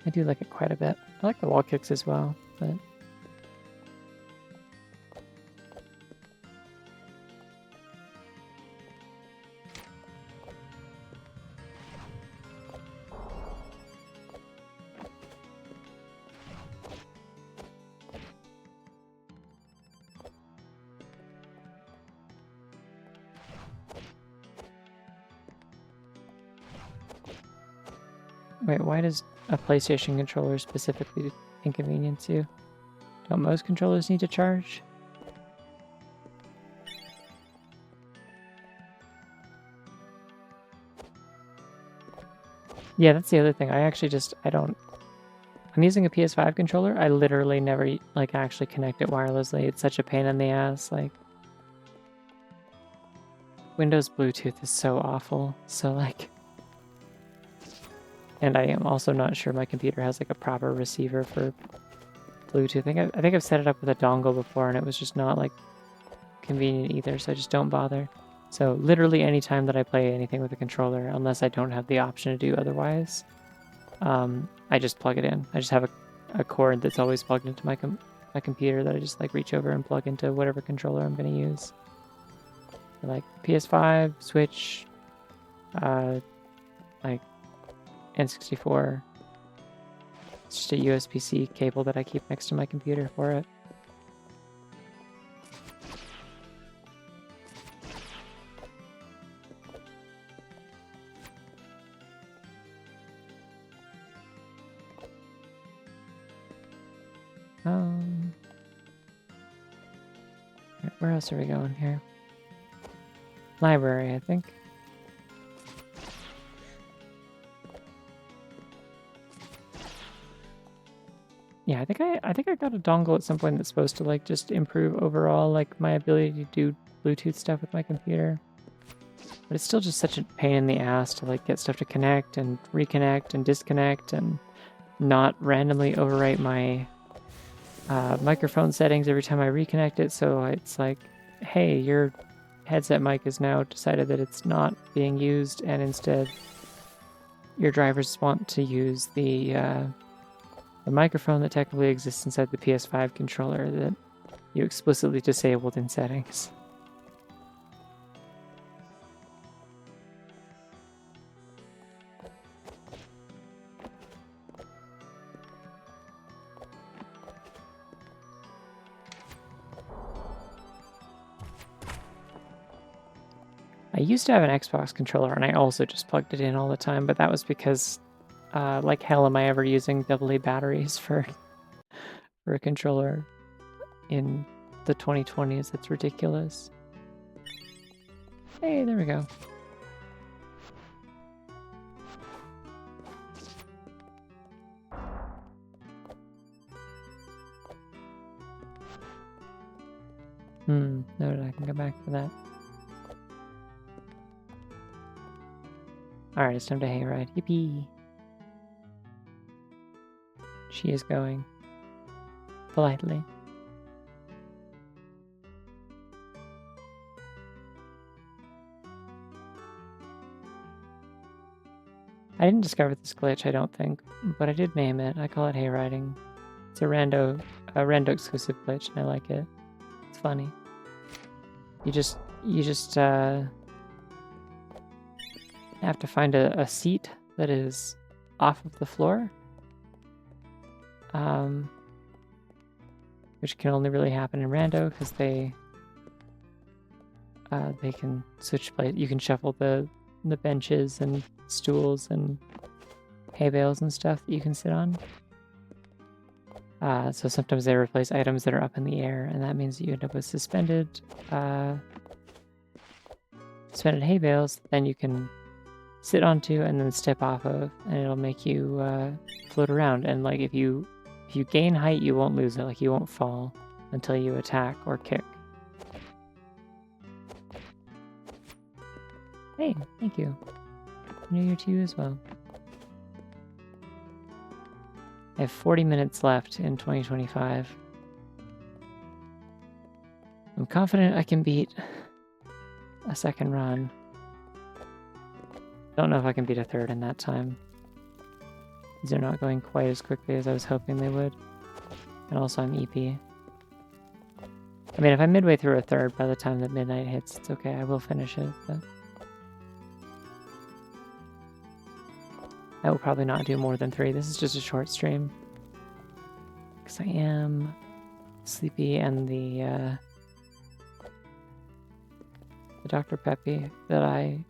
I do like it quite a bit. I like the wall kicks as well, but... Wait, why does a PlayStation controller specifically inconvenience you? Don't most controllers need to charge? Yeah, that's the other thing. I actually just, I'm using a PS5 controller. I literally never, like, actually connect it wirelessly. It's such a pain in the ass, like... Windows Bluetooth is so awful, so, like... And I am also not sure my computer has, like, a proper receiver for Bluetooth. I think I've set it up with a dongle before, and it was just not, like, convenient either, so I just don't bother. So literally any time that I play anything with a controller, unless I don't have the option to do otherwise, I just plug it in. I just have a cord that's always plugged into my computer that I just like reach over and plug into whatever controller I'm going to use. Like PS5, Switch, like N64. It's just a USB-C cable that I keep next to my computer for it. Where else are we going here? Library, I think. Yeah, I think I got a dongle at some point that's supposed to like just improve overall like my ability to do Bluetooth stuff with my computer. But it's still just such a pain in the ass to like get stuff to connect and reconnect and disconnect and not randomly overwrite my microphone settings every time I reconnect it. So it's like, hey, your headset mic has now decided that it's not being used, and instead your drivers want to use the microphone that technically exists inside the PS5 controller that you explicitly disabled in settings. I used to have an Xbox controller, and I also just plugged it in all the time, but that was because, like hell am I ever using AA batteries for a controller in the 2020s. It's ridiculous. Hey, there we go. Noted, I can go back for that. Alright, it's time to hayride. Yippee! She is going. Politely. I didn't discover this glitch, I don't think, but I did name it. I call it hayriding. It's a rando exclusive glitch, and I like it. It's funny. You just have to find a seat that is off of the floor, which can only really happen in rando because they can switch place. You can shuffle the benches and stools and hay bales and stuff that you can sit on. So sometimes they replace items that are up in the air, and that means you end up with suspended hay bales. Then you can sit onto and then step off of, and it'll make you float around. And like if you gain height, you won't lose it. Like you won't fall until you attack or kick. Hey, thank you. New Year to you as well. I have 40 minutes left in 2025. I'm confident I can beat a second run. Don't know if I can beat a third in that time. These are not going quite as quickly as I was hoping they would. And also I'm EP. I mean, if I'm midway through a third by the time that midnight hits, it's okay. I will finish it, but I will probably not do more than 3. This is just a short stream. Because I am sleepy and the Dr. Peppy that I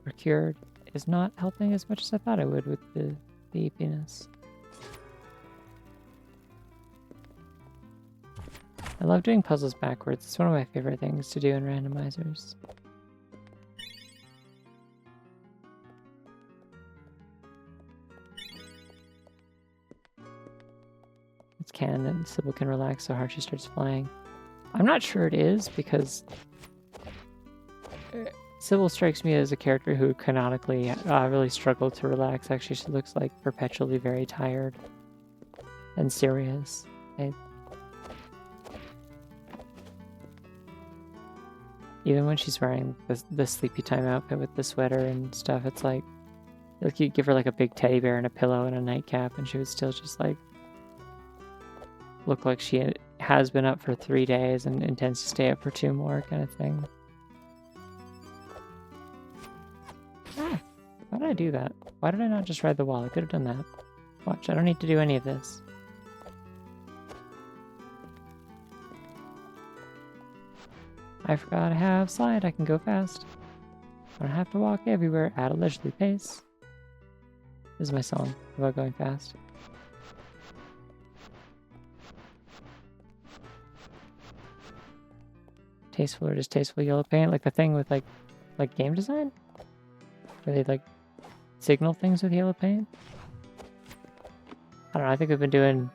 procured is not helping as much as I thought it would with the EPness. I love doing puzzles backwards. It's one of my favorite things to do in randomizers. It's canon that Sybil can relax so hard she starts flying. I'm not sure it is, because Sybil strikes me as a character who canonically really struggled to relax. Actually, she looks like perpetually very tired and serious. Even when she's wearing the sleepy time outfit with the sweater and stuff, it's like you give her like a big teddy bear and a pillow and a nightcap, and she would still just like look like she has been up for 3 days and intends to stay up for 2 more, kind of thing. Ah, why did I do that? Why did I not just ride the wall? I could have done that. Watch, I don't need to do any of this. I forgot I have slide, I can go fast. I don't have to walk everywhere at a leisurely pace. This is my song about going fast. Tasteful or distasteful yellow paint, like the thing with like game design? Where they like signal things with yellow paint? I don't know, I think we've been doing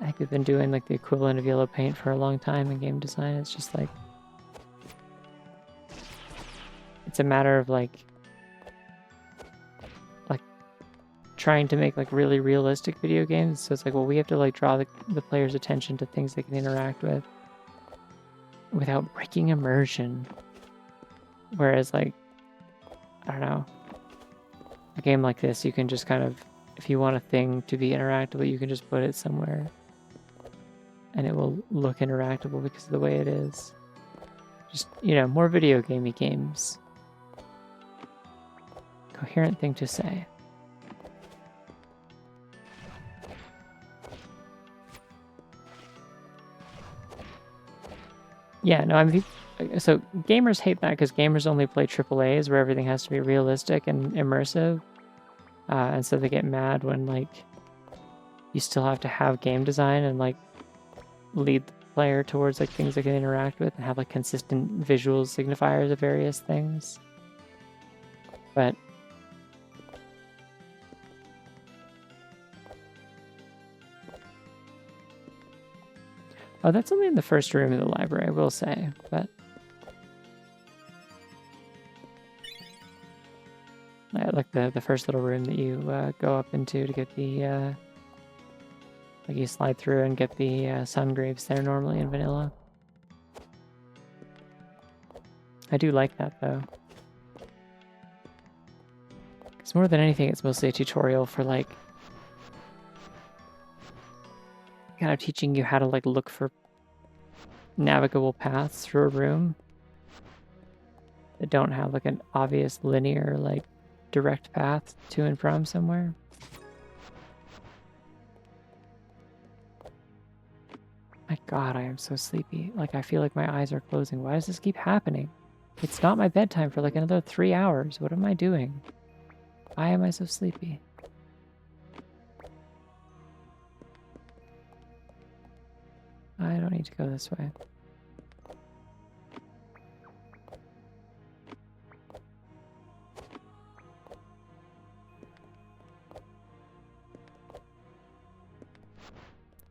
like the equivalent of yellow paint for a long time in game design. It's just like it's a matter of like trying to make like really realistic video games. So it's like, well, we have to like draw the player's attention to things they can interact with without breaking immersion. Whereas like, I don't know, a game like this, you can just kind of, if you want a thing to be interactable, you can just put it somewhere and it will look interactable because of the way it is. Just, you know, more video gamey games. Coherent thing to say. Yeah, no, I mean, so gamers hate that because gamers only play AAAs where everything has to be realistic and immersive. And so they get mad when, like, you still have to have game design and, like, lead the player towards, like, things they can interact with and have, like, consistent visual signifiers of various things. But oh, that's only in the first room of the library, I will say, but like the first little room that you go up into to get the like you slide through and get the sun graves there normally in vanilla. I do like that though. Because more than anything, it's mostly a tutorial for like kind of teaching you how to like look for navigable paths through a room that don't have like an obvious linear like direct path to and from somewhere. My God, I am so sleepy. Like I feel like my eyes are closing. Why does this keep happening? It's not my bedtime for like another 3 hours. What am I doing? Why am I so sleepy? I don't need to go this way.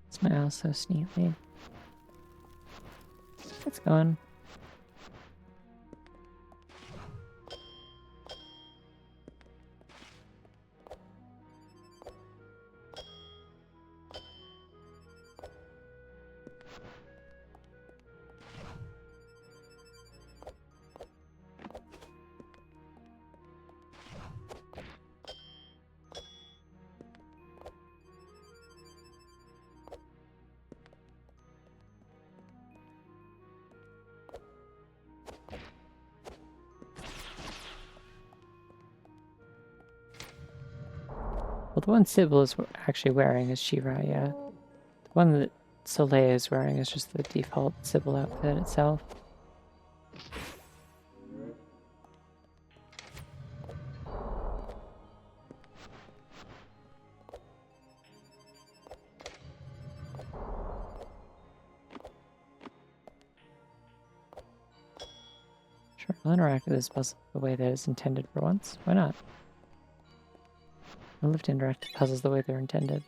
Smile so sneaky. It's going. Well, the one Sybil is actually wearing is She-Ra, yeah. The one that Soleil is wearing is just the default Sybil outfit itself. Sure, I'll interact with this puzzle the way that it's intended for once. Why not? I love to interact with puzzles the way they're intended.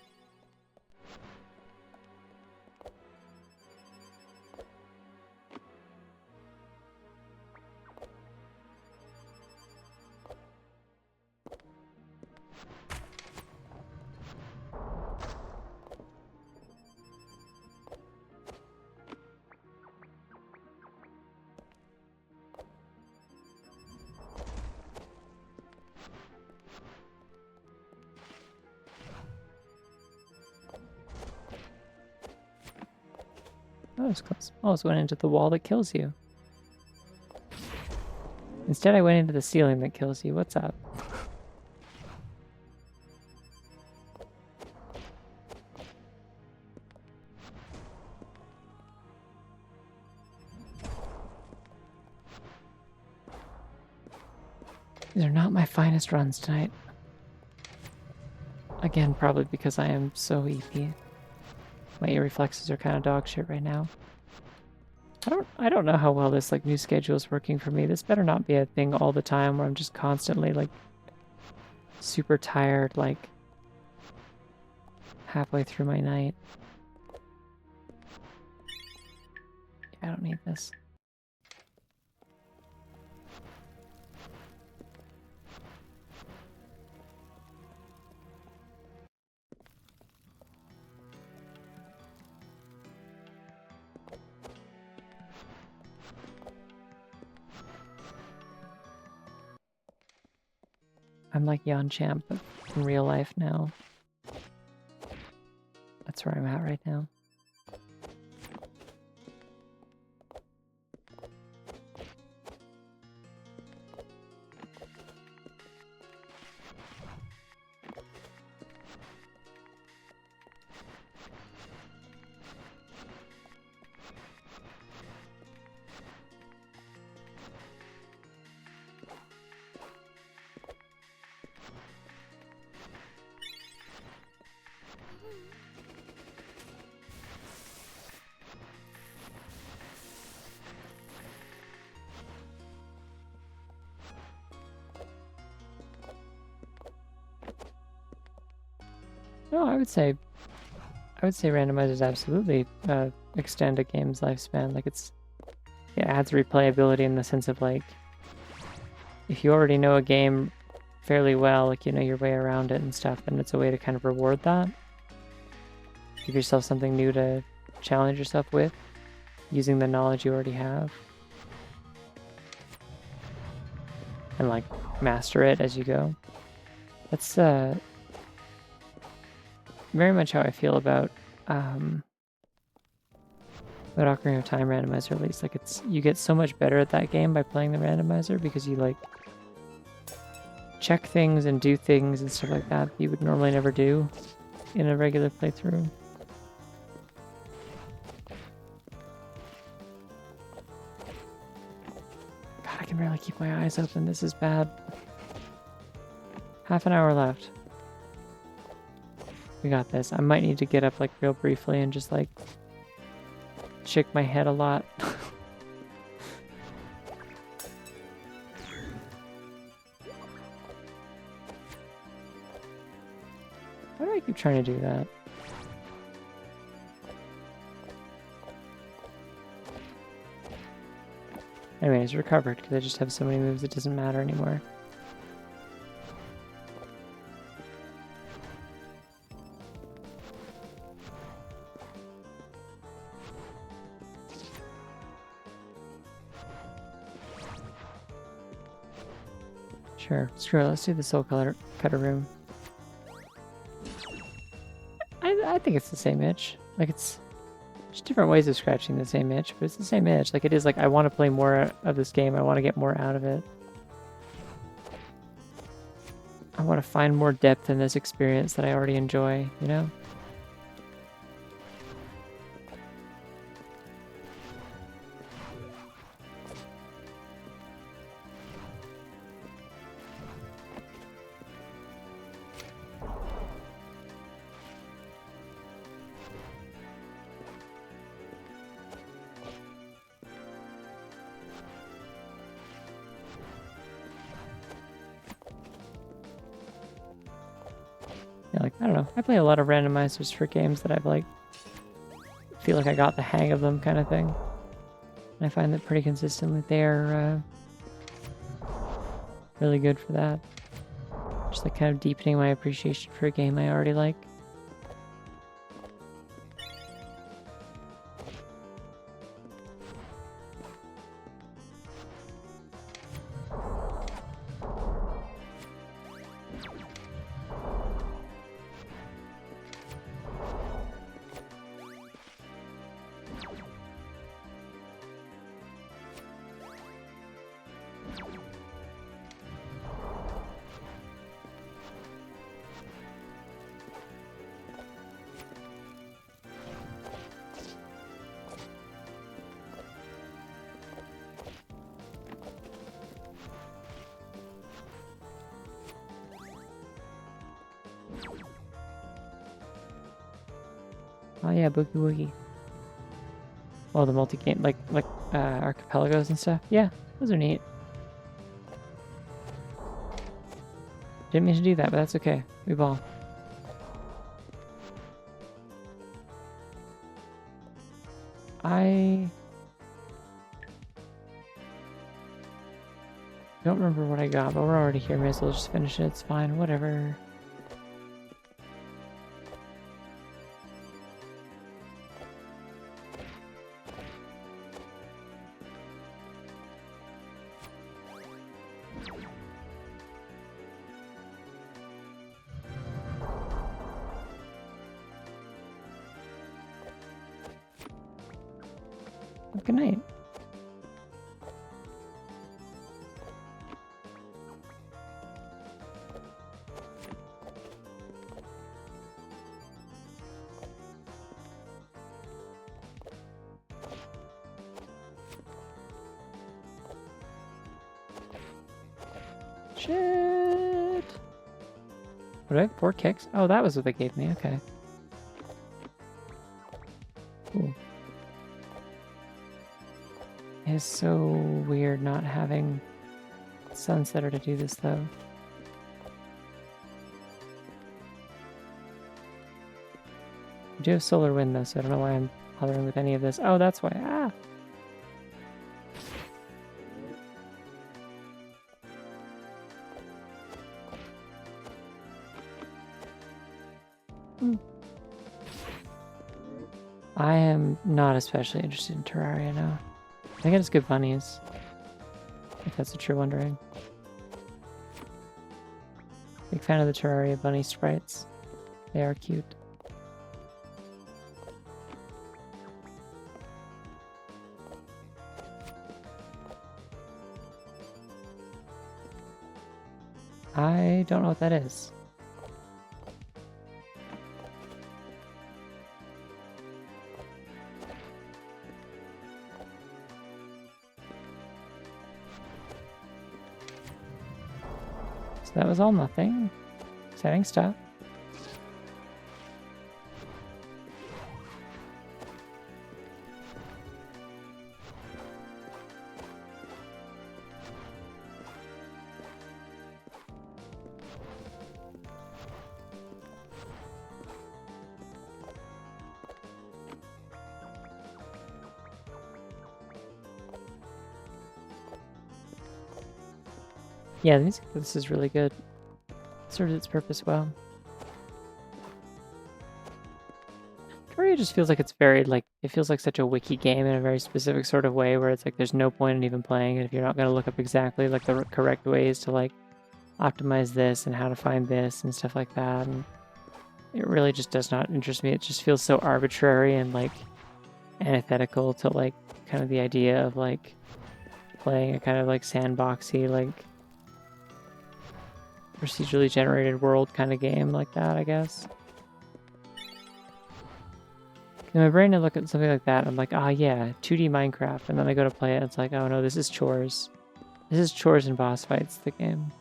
Oh, it's close. Almost went into the wall that kills you. Instead, I went into the ceiling that kills you. What's up? These are not my finest runs tonight. Again, probably because I am so EP. My ear reflexes are kind of dog shit right now. I don't know how well this like new schedule is working for me. This better not be a thing all the time where I'm just constantly like super tired like halfway through my night. Yeah, I don't need this. I'm like Yan Champ, but in real life now. That's where I'm at right now. No, I would say randomizers absolutely extend a game's lifespan. Like it adds replayability in the sense of like, if you already know a game fairly well, like you know your way around it and stuff, and it's a way to kind of reward that. Give yourself something new to challenge yourself with, using the knowledge you already have. And like master it as you go. That's very much how I feel about Ocarina of Time randomizer, at least. Like you get so much better at that game by playing the randomizer because you like check things and do things and stuff like that you would normally never do in a regular playthrough. God, I can barely keep my eyes open. This is bad. Half an hour left. We got this. I might need to get up like real briefly and just like shake my head a lot. Why do I keep trying to do that? Anyways, recovered because I just have so many moves it doesn't matter anymore. Sure, screw it, let's do the Soul Cutter room. I think it's the same itch. Like it's just different ways of scratching the same itch, but it's the same itch. Like it is like I want to play more of this game. I want to get more out of it. want to find more depth in this experience that I already enjoy, you know? Yeah, like, I don't know. I play a lot of randomizers for games that I've like feel like I got the hang of them kind of thing. And I find that pretty consistently they're really good for that. Just like kind of deepening my appreciation for a game I already like. Oh yeah, Boogie Woogie. Oh, the multi-game, like archipelagos and stuff. Yeah, those are neat. Didn't mean to do that, but that's okay. We ball. I don't remember what I got, but we're already here. May as well just finish it. It's fine. Whatever. Good night. Shit. What do I have? 4 kicks? Oh, that was what they gave me. Okay. Cool. It is so weird not having Sunsetter to do this, though. I do have Solar Wind, though, so I don't know why I'm bothering with any of this. Oh, that's why. Ah! I am not especially interested in Terraria now. I think I just get bunnies. If that's what you're wondering. Big fan of the Terraria bunny sprites. They are cute. I don't know what that is. So that was all nothing. Exciting stuff. Yeah, the music for this is really good. It serves its purpose well. Terraria just feels like it's very, like, it feels like such a wiki game in a very specific sort of way where it's like there's no point in even playing it if you're not going to look up exactly, like, the correct ways to, like, optimize this and how to find this and stuff like that. And it really just does not interest me. It just feels so arbitrary and, like, antithetical to, like, kind of the idea of, like, playing a kind of, like, sandboxy, like, procedurally generated world kind of game like that, I guess. In my brain, I look at something like that, and I'm like, ah, yeah, 2D Minecraft, and then I go to play it, and it's like, oh no, this is chores. This is chores and boss fights, the game.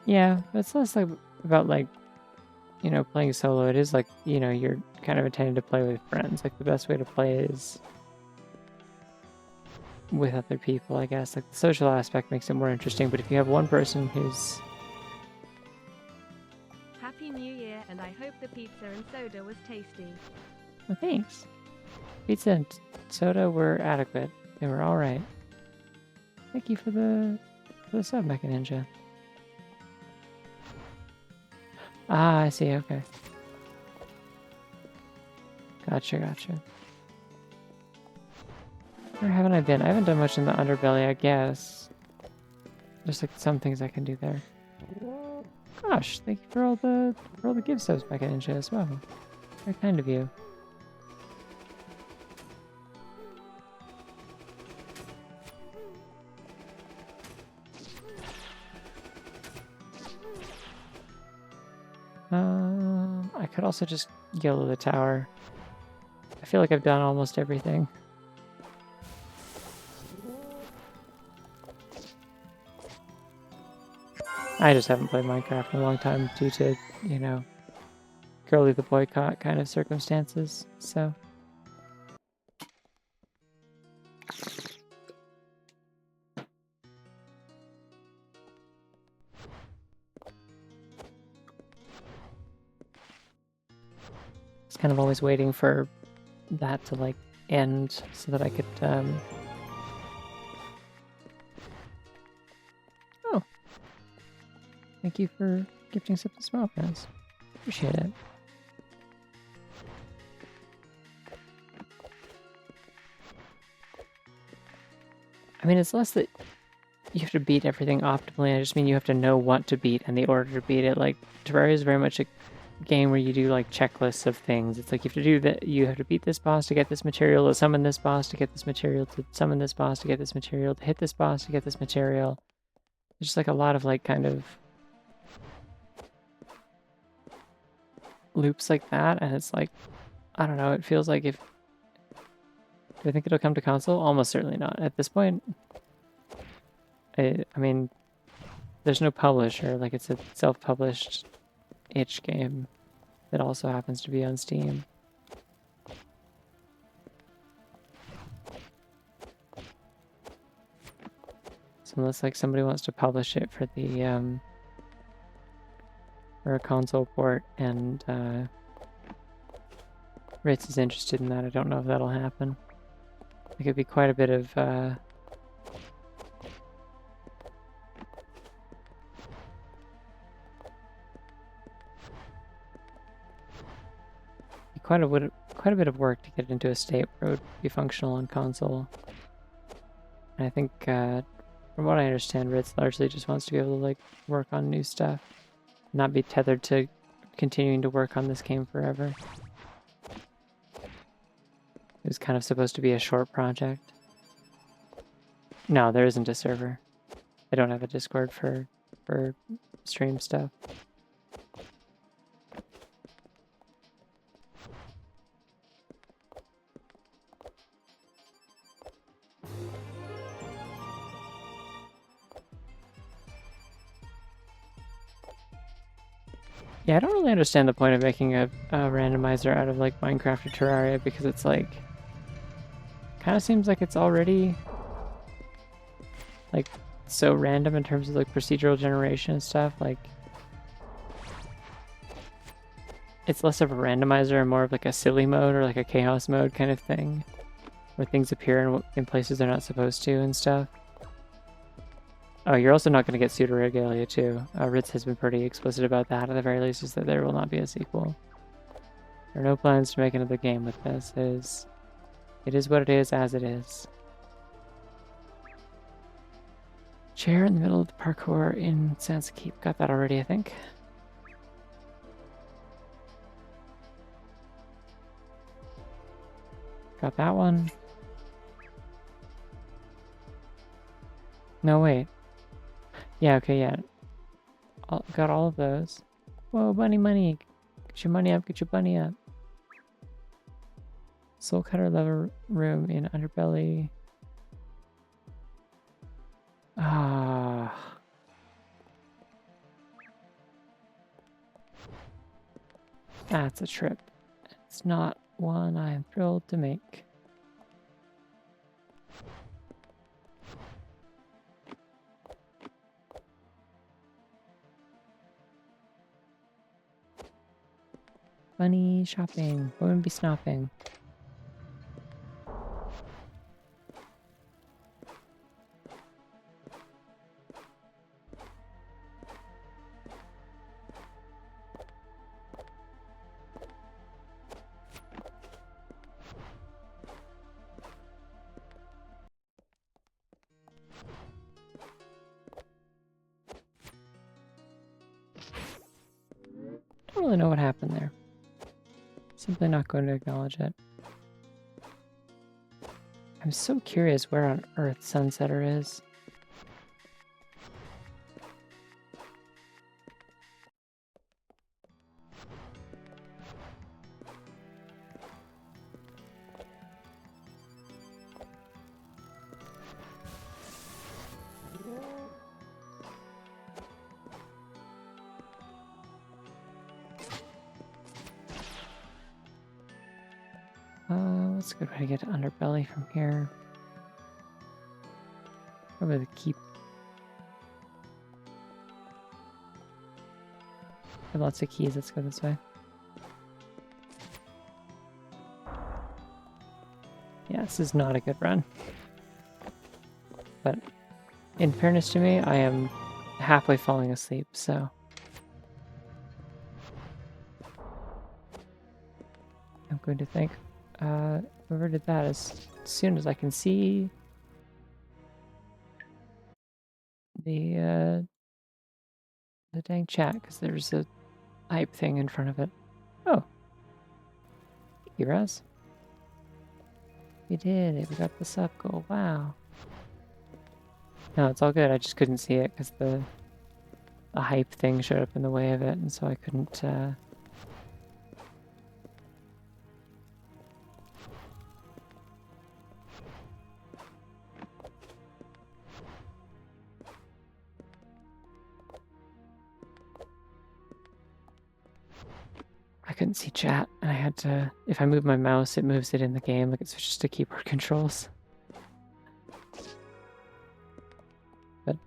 Yeah, it's less like about like, you know, playing solo. It is like, you know, you're kind of intending to play with friends. Like the best way to play is with other people, I guess. Like the social aspect makes it more interesting, but if you have one person who's... Happy New Year, and I hope the pizza and soda was tasty. Well, thanks. Pizza and soda were adequate. They were alright. Thank you for the sub, Mecha Ninja. Ah, I see, okay. Gotcha. Where haven't I been? I haven't done much in the underbelly, I guess. There's like some things I can do there. Gosh, thank you for all the gift subs, Mecha Ninja, as well. Very kind of you. I could also just yellow the tower. I feel like I've done almost everything. I just haven't played Minecraft in a long time due to, you know, Curly the boycott kind of circumstances, so... I was kind of always waiting for that to, like, end so that I could, Oh! Thank you for gifting sub as well, guys. Appreciate it. I mean, it's less that you have to beat everything optimally, I just mean you have to know what to beat and the order to beat it. Like, Terraria is very much a game where you do, like, checklists of things. It's like, you have to do that, you have to beat this boss to get this material, to summon this boss to get this material, to summon this boss to get this material, to hit this boss to get this material. There's just, like, a lot of, like, kind of loops like that, and it's like, I don't know, it feels like if... Do I think it'll come to console? Almost certainly not. At this point, I mean, there's no publisher, like it's a self-published itch game that also happens to be on Steam. So unless like somebody wants to publish it for the for a console port and Ritz is interested in that, I don't know if that'll happen. It could be quite a bit of quite a bit of work to get it into a state where it would be functional on console. And I think, from what I understand, Ritz largely just wants to be able to like work on new stuff, not be tethered to continuing to work on this game forever. It was kind of supposed to be a short project. No, there isn't a server. I don't have a Discord for stream stuff. Yeah, I don't really understand the point of making a randomizer out of like Minecraft or Terraria, because it's like, kind of seems like it's already like so random in terms of like procedural generation and stuff. Like, it's less of a randomizer and more of like a silly mode or like a chaos mode kind of thing, where things appear in places they're not supposed to and stuff. Oh, you're also not going to get Pseudoregalia too. Ritz has been pretty explicit about that, at the very least, is that there will not be a sequel. There are no plans to make another game with this. It is what it is as it is. Chair in the middle of the parkour in Sansa Keep. Got that already, I think. Got that one. No, wait. Yeah, okay, yeah. Got all of those. Whoa, bunny money. Get your money up, get your bunny up. Soul Cutter lever room in Underbelly. Ah. That's a trip. It's not one I am thrilled to make. Bunny shopping. Won't be snopping. Don't really know what happened there. Simply not going to acknowledge it. I'm so curious where on earth Sunsetter is. What's a good way to get to Underbelly from here? Probably the keep. Have lots of keys. Let's go this way. Yeah, this is not a good run. But in fairness to me, I am halfway falling asleep, so I'm going to think whoever did that as soon as I can see the dang chat, because there's a hype thing in front of it. Oh, you Raz. We did it. We got the sub goal. Wow. No, it's all good. I just couldn't see it because the hype thing showed up in the way of it, and so I couldn't. I couldn't see chat, and I had to. If I move my mouse, it moves it in the game, like it switches to keyboard controls. But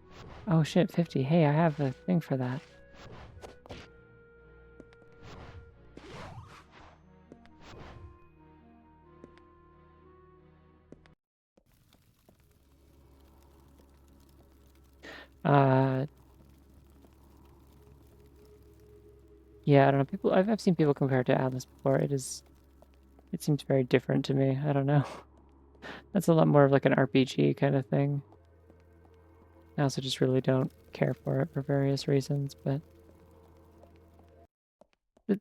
oh shit, 50. Hey, I have a thing for that. Yeah, I don't know. People, I've seen people compare it to Atlas before. It seems very different to me. I don't know. That's a lot more of like an RPG kind of thing. I also just really don't care for it for various reasons, but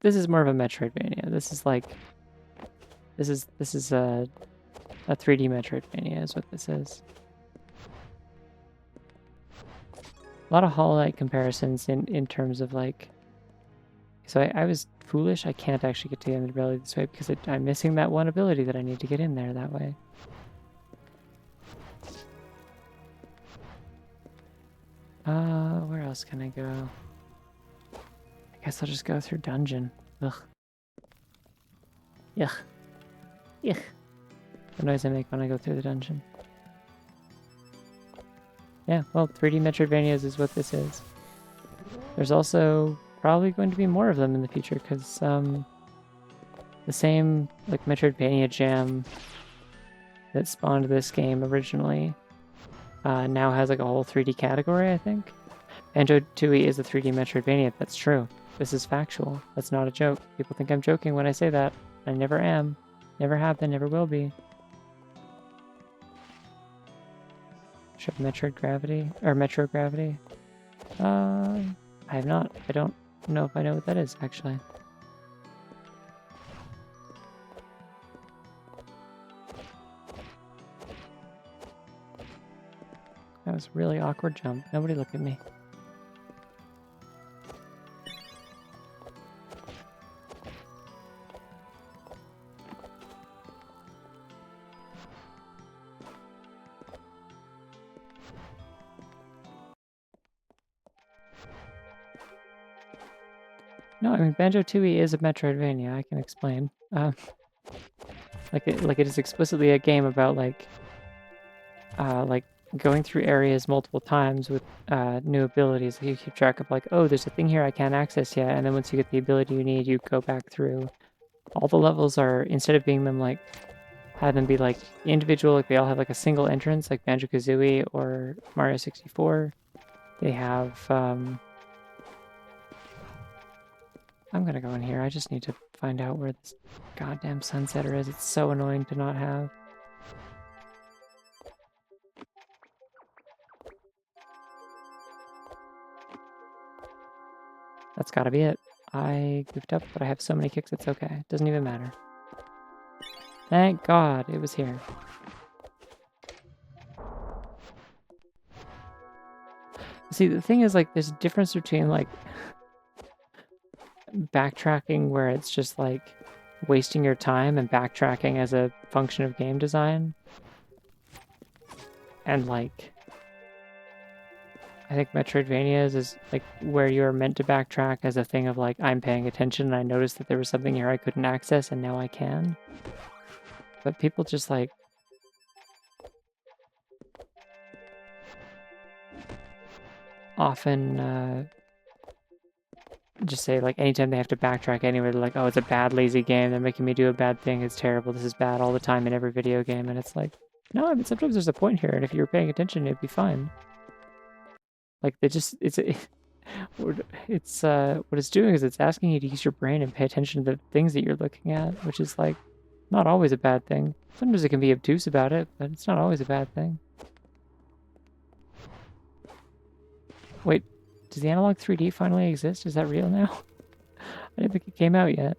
this is more of a Metroidvania. This is like this is a 3D Metroidvania is what this is. A lot of Hollow Knight comparisons in terms of like. So I was foolish. I can't actually get to the Underbelly this way because I'm missing that one ability that I need to get in there that way. Where else can I go? I guess I'll just go through dungeon. Ugh. Yuck. Yuck. The noise I make when I go through the dungeon. Yeah, well, 3D Metroidvanias is what this is. There's also probably going to be more of them in the future because the same like Metroidvania jam that spawned this game originally now has like a whole 3D category, I think. Banjo-Tooie is a 3D Metroidvania, that's true. This is factual. That's not a joke. People think I'm joking when I say that. I never am. Never have been, never will be. Should have Metroid Gravity, or Metro Gravity. I have not. I don't know if I know what that is, actually. That was a really awkward jump. Nobody look at me. No, I mean, Banjo-Tooie is a Metroidvania, I can explain. Like it is explicitly a game about, like going through areas multiple times with new abilities. You keep track of, like, oh, there's a thing here I can't access yet, and then once you get the ability you need, you go back through. All the levels are, instead of being them, like, have them be, like, individual, like, they all have, like, a single entrance, like Banjo-Kazooie or Mario 64. They have, I'm gonna go in here. I just need to find out where this goddamn sunsetter is. It's so annoying to not have. That's gotta be it. I goofed up, but I have so many kicks, it's okay. It doesn't even matter. Thank God it was here. See, the thing is, like, there's a difference between, like, backtracking where it's just, like, wasting your time and backtracking as a function of game design. And, like, I think Metroidvanias is, like, where you're meant to backtrack as a thing of, like, I'm paying attention and I noticed that there was something here I couldn't access and now I can. But people just, like, often just say, like, anytime they have to backtrack anywhere, they're like, oh, it's a bad, lazy game. They're making me do a bad thing. It's terrible. This is bad all the time in every video game. And it's like, no, I mean, sometimes there's a point here. And if you were paying attention, it'd be fine. Like, they just, what it's doing is it's asking you to use your brain and pay attention to the things that you're looking at, which is, like, not always a bad thing. Sometimes it can be obtuse about it, but it's not always a bad thing. Wait, does the analog 3D finally exist? Is that real now? I didn't think it came out yet.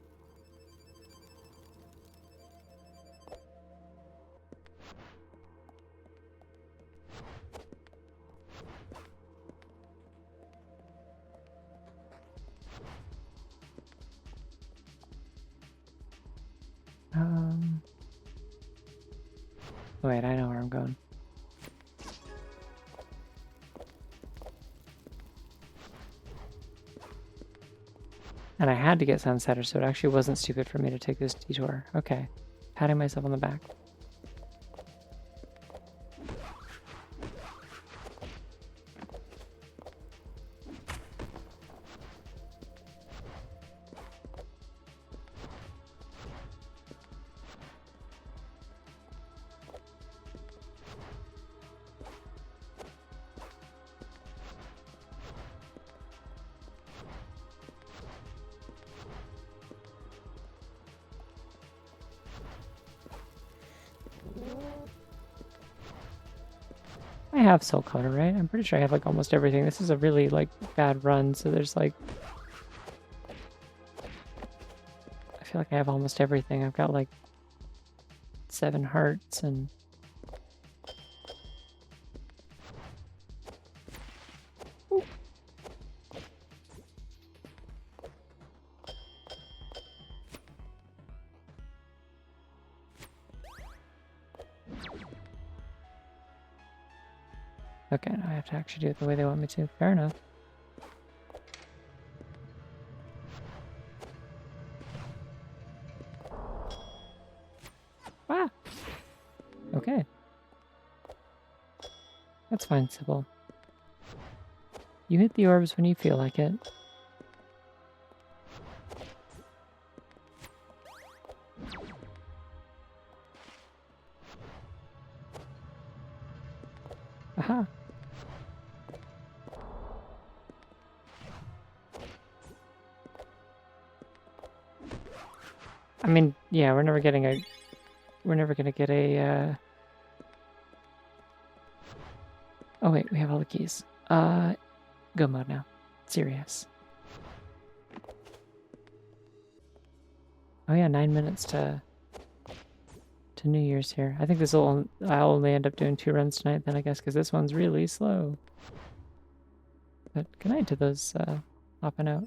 Wait, I know where I'm going. And I had to get Sunsetter, so it actually wasn't stupid for me to take this detour. Okay. Patting myself on the back. I have Soul Color, right? I'm pretty sure I have, like, almost everything. This is a really, like, bad run, so there's, like... I feel like I have almost everything. I've got, like, 7 hearts and... Ooh. Okay, now I have to actually do it the way they want me to. Fair enough. Ah! Okay. That's fine, Sybil. You hit the orbs when you feel like it. Aha! I mean, yeah, we're never gonna get a, oh wait, we have all the keys. Go mode now. Serious. Oh yeah, 9 minutes to New Year's here. I think I'll only end up doing 2 runs tonight then, I guess, because this one's really slow. But good night to those, hopping out.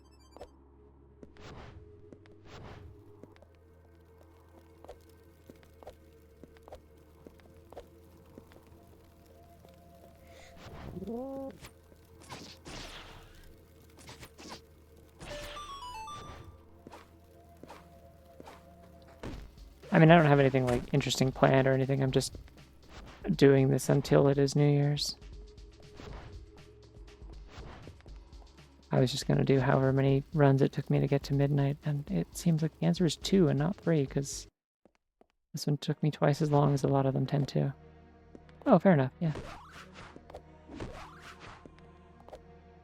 I mean, I don't have anything like interesting planned or anything. I'm just doing this until it is New Year's. I was just going to do however many runs it took me to get to midnight, and it seems like the answer is 2 and not 3, because this one took me twice as long as a lot of them tend to. Oh, fair enough, yeah.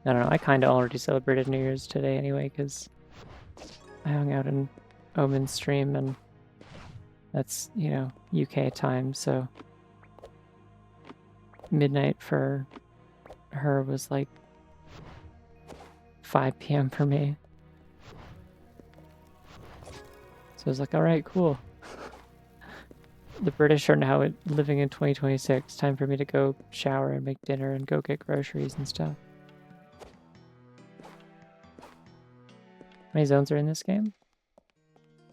I don't know, I kind of already celebrated New Year's today anyway, because I hung out in Omen's stream, and that's, you know, UK time, so midnight for her was like 5 p.m. for me. So I was like, alright, cool. The British are now living in 2026. Time for me to go shower and make dinner and go get groceries and stuff. How many zones are in this game?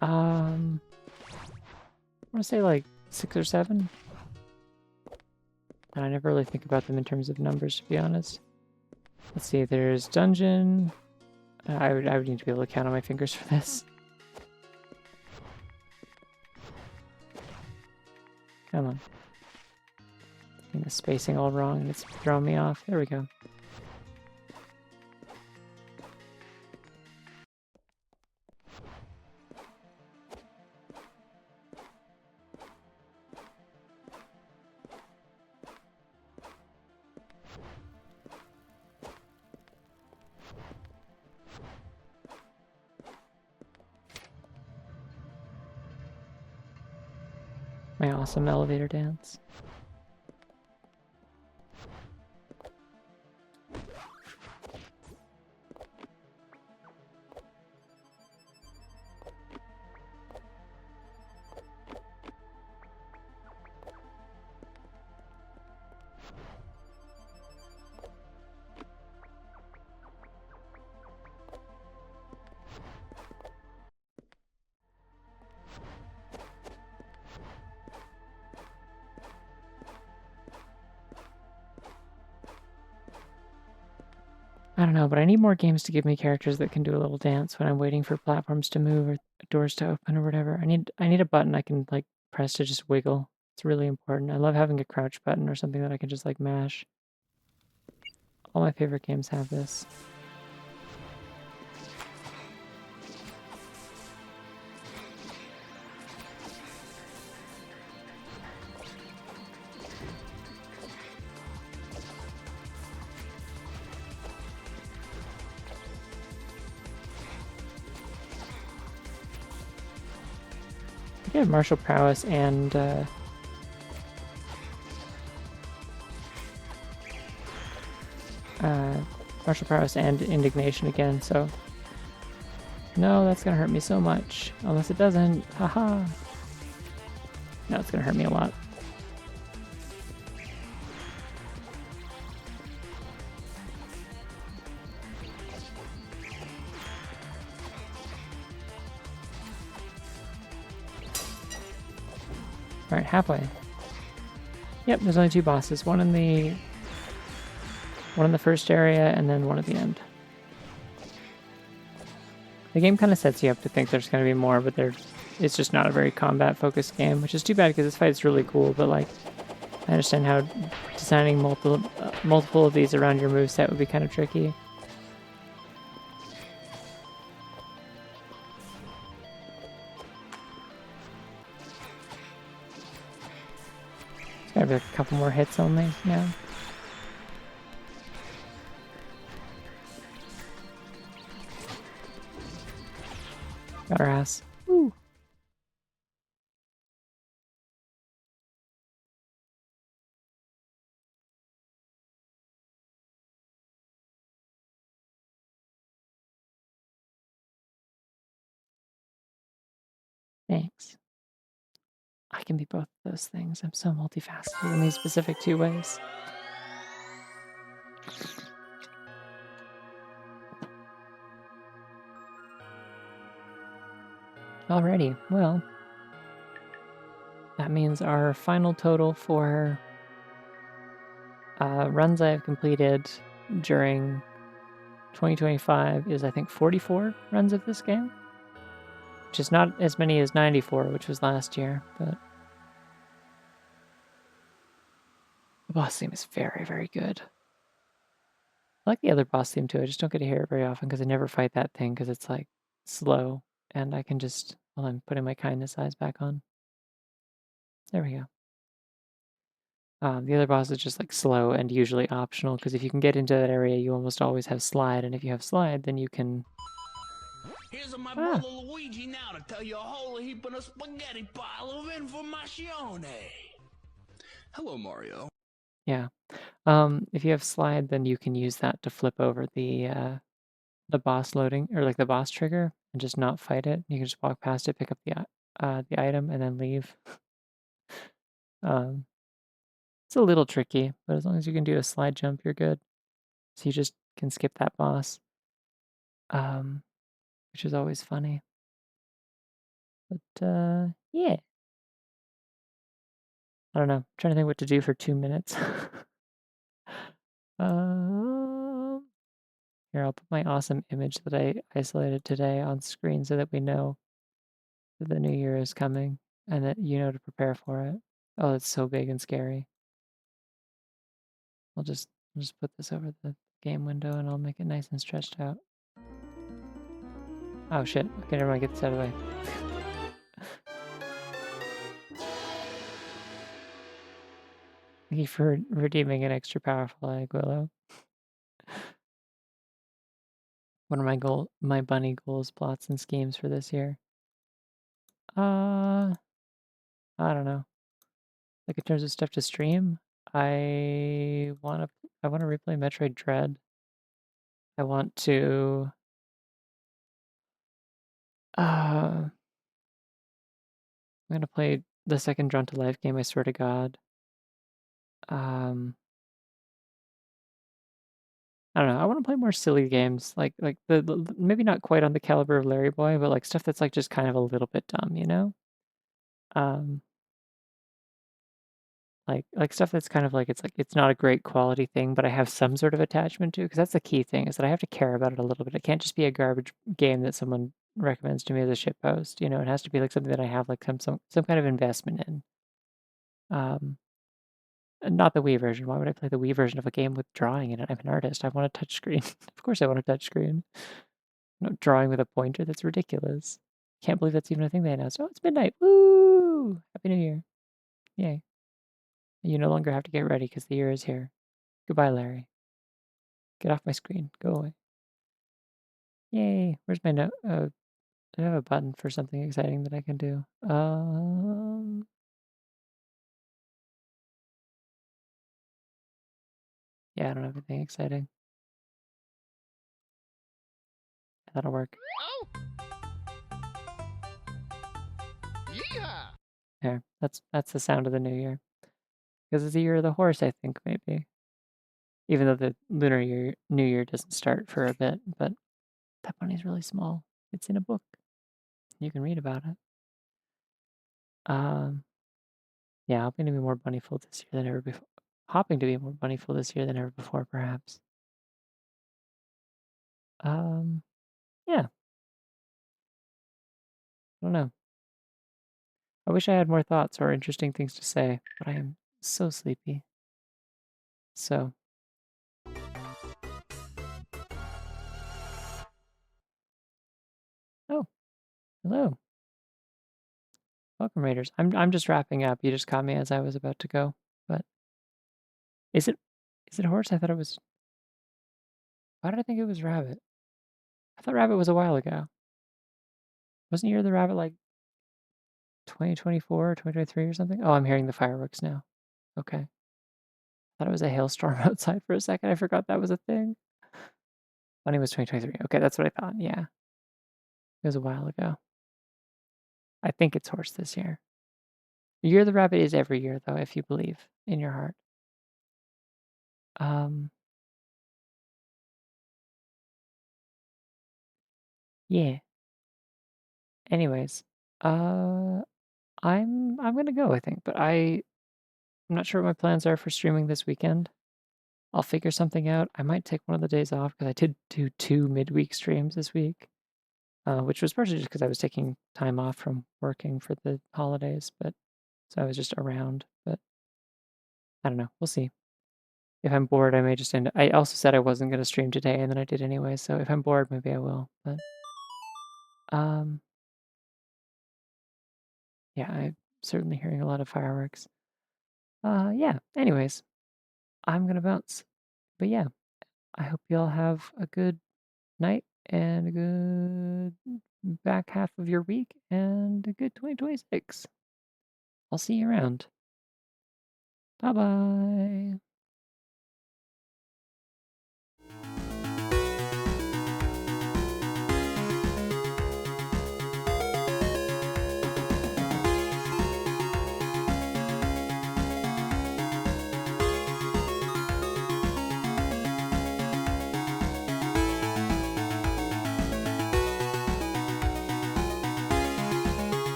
I want to say like 6 or 7. And I never really think about them in terms of numbers, to be honest. Let's see, there's dungeon. I would need to be able to count on my fingers for this. Come on. Getting the spacing all wrong and it's throwing me off. There we go. My awesome elevator dance. I don't know, but I need more games to give me characters that can do a little dance when I'm waiting for platforms to move or doors to open or whatever. I need a button I can like press to just wiggle. It's really important. I love having a crouch button or something that I can just like mash. All my favorite games have this. I have martial prowess and martial prowess and indignation again, so no, that's gonna hurt me so much. Unless it doesn't. Haha. No, it's gonna hurt me a lot. Alright, halfway. Yep, there's only 2 bosses. One in the first area and then one at the end. The game kind of sets you up to think there's going to be more, but it's just not a very combat-focused game, which is too bad because this fight's really cool, but like, I understand how designing multiple of these around your moveset would be kind of tricky. It's gotta be like a couple more hits only now. Got our ass. Woo! Thanks. I can be both of those things. I'm so multifaceted in these specific two ways. Alrighty, well, that means our final total for runs I have completed during 2025 is, I think, 44 runs of this game, which is not as many as 94, which was last year, but the boss theme is very, very good. I like the other boss theme too. I just don't get to hear it very often because I never fight that thing because it's like slow, and I can just, well, I'm putting my kindness eyes back on. There we go. The other boss is just like slow and usually optional because if you can get into that area, you almost always have slide, and if you have slide, then you can. Here's my brother Luigi now to tell you a whole heap of a spaghetti pile of information. Hello, Mario. Yeah. If you have slide, then you can use that to flip over the boss loading or like the boss trigger and just not fight it. You can just walk past it, pick up the item, and then leave. Um, it's a little tricky, but as long as you can do a slide jump, you're good. So you just can skip that boss, um, which is always funny. But yeah, I don't know. I'm trying to think what to do for 2 minutes. um, Here, I'll put my awesome image that I isolated today on screen so that we know that the new year is coming and that you know to prepare for it. Oh, it's so big and scary. I'll just put this over the game window and I'll make it nice and stretched out. Oh shit. Okay, never mind, get this out of the way. Thank you for redeeming an extra powerful egg, Willow. What are my bunny goals, plots, and schemes for this year? I don't know. Like in terms of stuff to stream, I wanna replay Metroid Dread. I want to I'm gonna play the second Drawn to Life game, I swear to God. Um I don't know. I want to play more silly games, like maybe not quite on the caliber of Larry Boy, but like stuff that's like just kind of a little bit dumb, you know? Um, like stuff that's kind of like it's not a great quality thing, but I have some sort of attachment to, because that's the key thing is that I have to care about it a little bit. It can't just be a garbage game that someone recommends to me as a shit post. You know, it has to be like something that I have like some kind of investment in. Um, and not the Wii version. Why would I play the Wii version of a game with drawing in it? I'm an artist. I want a touch screen. Of course, I want a touch screen. No, drawing with a pointer? That's ridiculous. Can't believe that's even a thing they announced. Oh, it's midnight. Woo! Happy New Year. Yay. You no longer have to get ready because the year is here. Goodbye, Larry. Get off my screen. Go away. Yay. Where's my note? Do I have a button for something exciting that I can do? Yeah, I don't have anything exciting. That'll work. Oh! Yeah! There. That's the sound of the new year. Because it's the year of the horse, I think, maybe. Even though the lunar year, new year doesn't start for a bit, but that bunny's really small. It's in a book. You can read about it. Um, yeah, hoping to be more bunnyful this year than ever before. Hoping to be more bunnyful this year than ever before, perhaps. Um, yeah, I don't know. I wish I had more thoughts or interesting things to say, but I am so sleepy. So, oh, hello, welcome, Raiders. I'm just wrapping up. You just caught me as I was about to go. But is it is it horse? I thought it was. Why did I think it was rabbit? I thought rabbit was a while ago. Wasn't Year of the Rabbit like 2024 or 2023 or something? Oh, I'm hearing the fireworks now. Okay. Thought it was a hailstorm outside for a second. I forgot that was a thing. Bunny was 2023. Okay, that's what I thought. Yeah. It was a while ago. I think it's horse this year. Year of the rabbit is every year, though, if you believe in your heart. Yeah. Anyways, I'm gonna go, I think, but I'm not sure what my plans are for streaming this weekend. I'll figure something out. I might take one of the days off because I did do 2 midweek streams this week, which was partially just because I was taking time off from working for the holidays, but so I was just around. But I don't know. We'll see. If I'm bored, I may just end. I also said I wasn't gonna stream today, and then I did anyway. So if I'm bored, maybe I will. But um, yeah, I'm certainly hearing a lot of fireworks. Yeah. Anyways, I'm gonna bounce. But yeah, I hope you all have a good night and a good back half of your week and a good 2026. I'll see you around. Bye bye.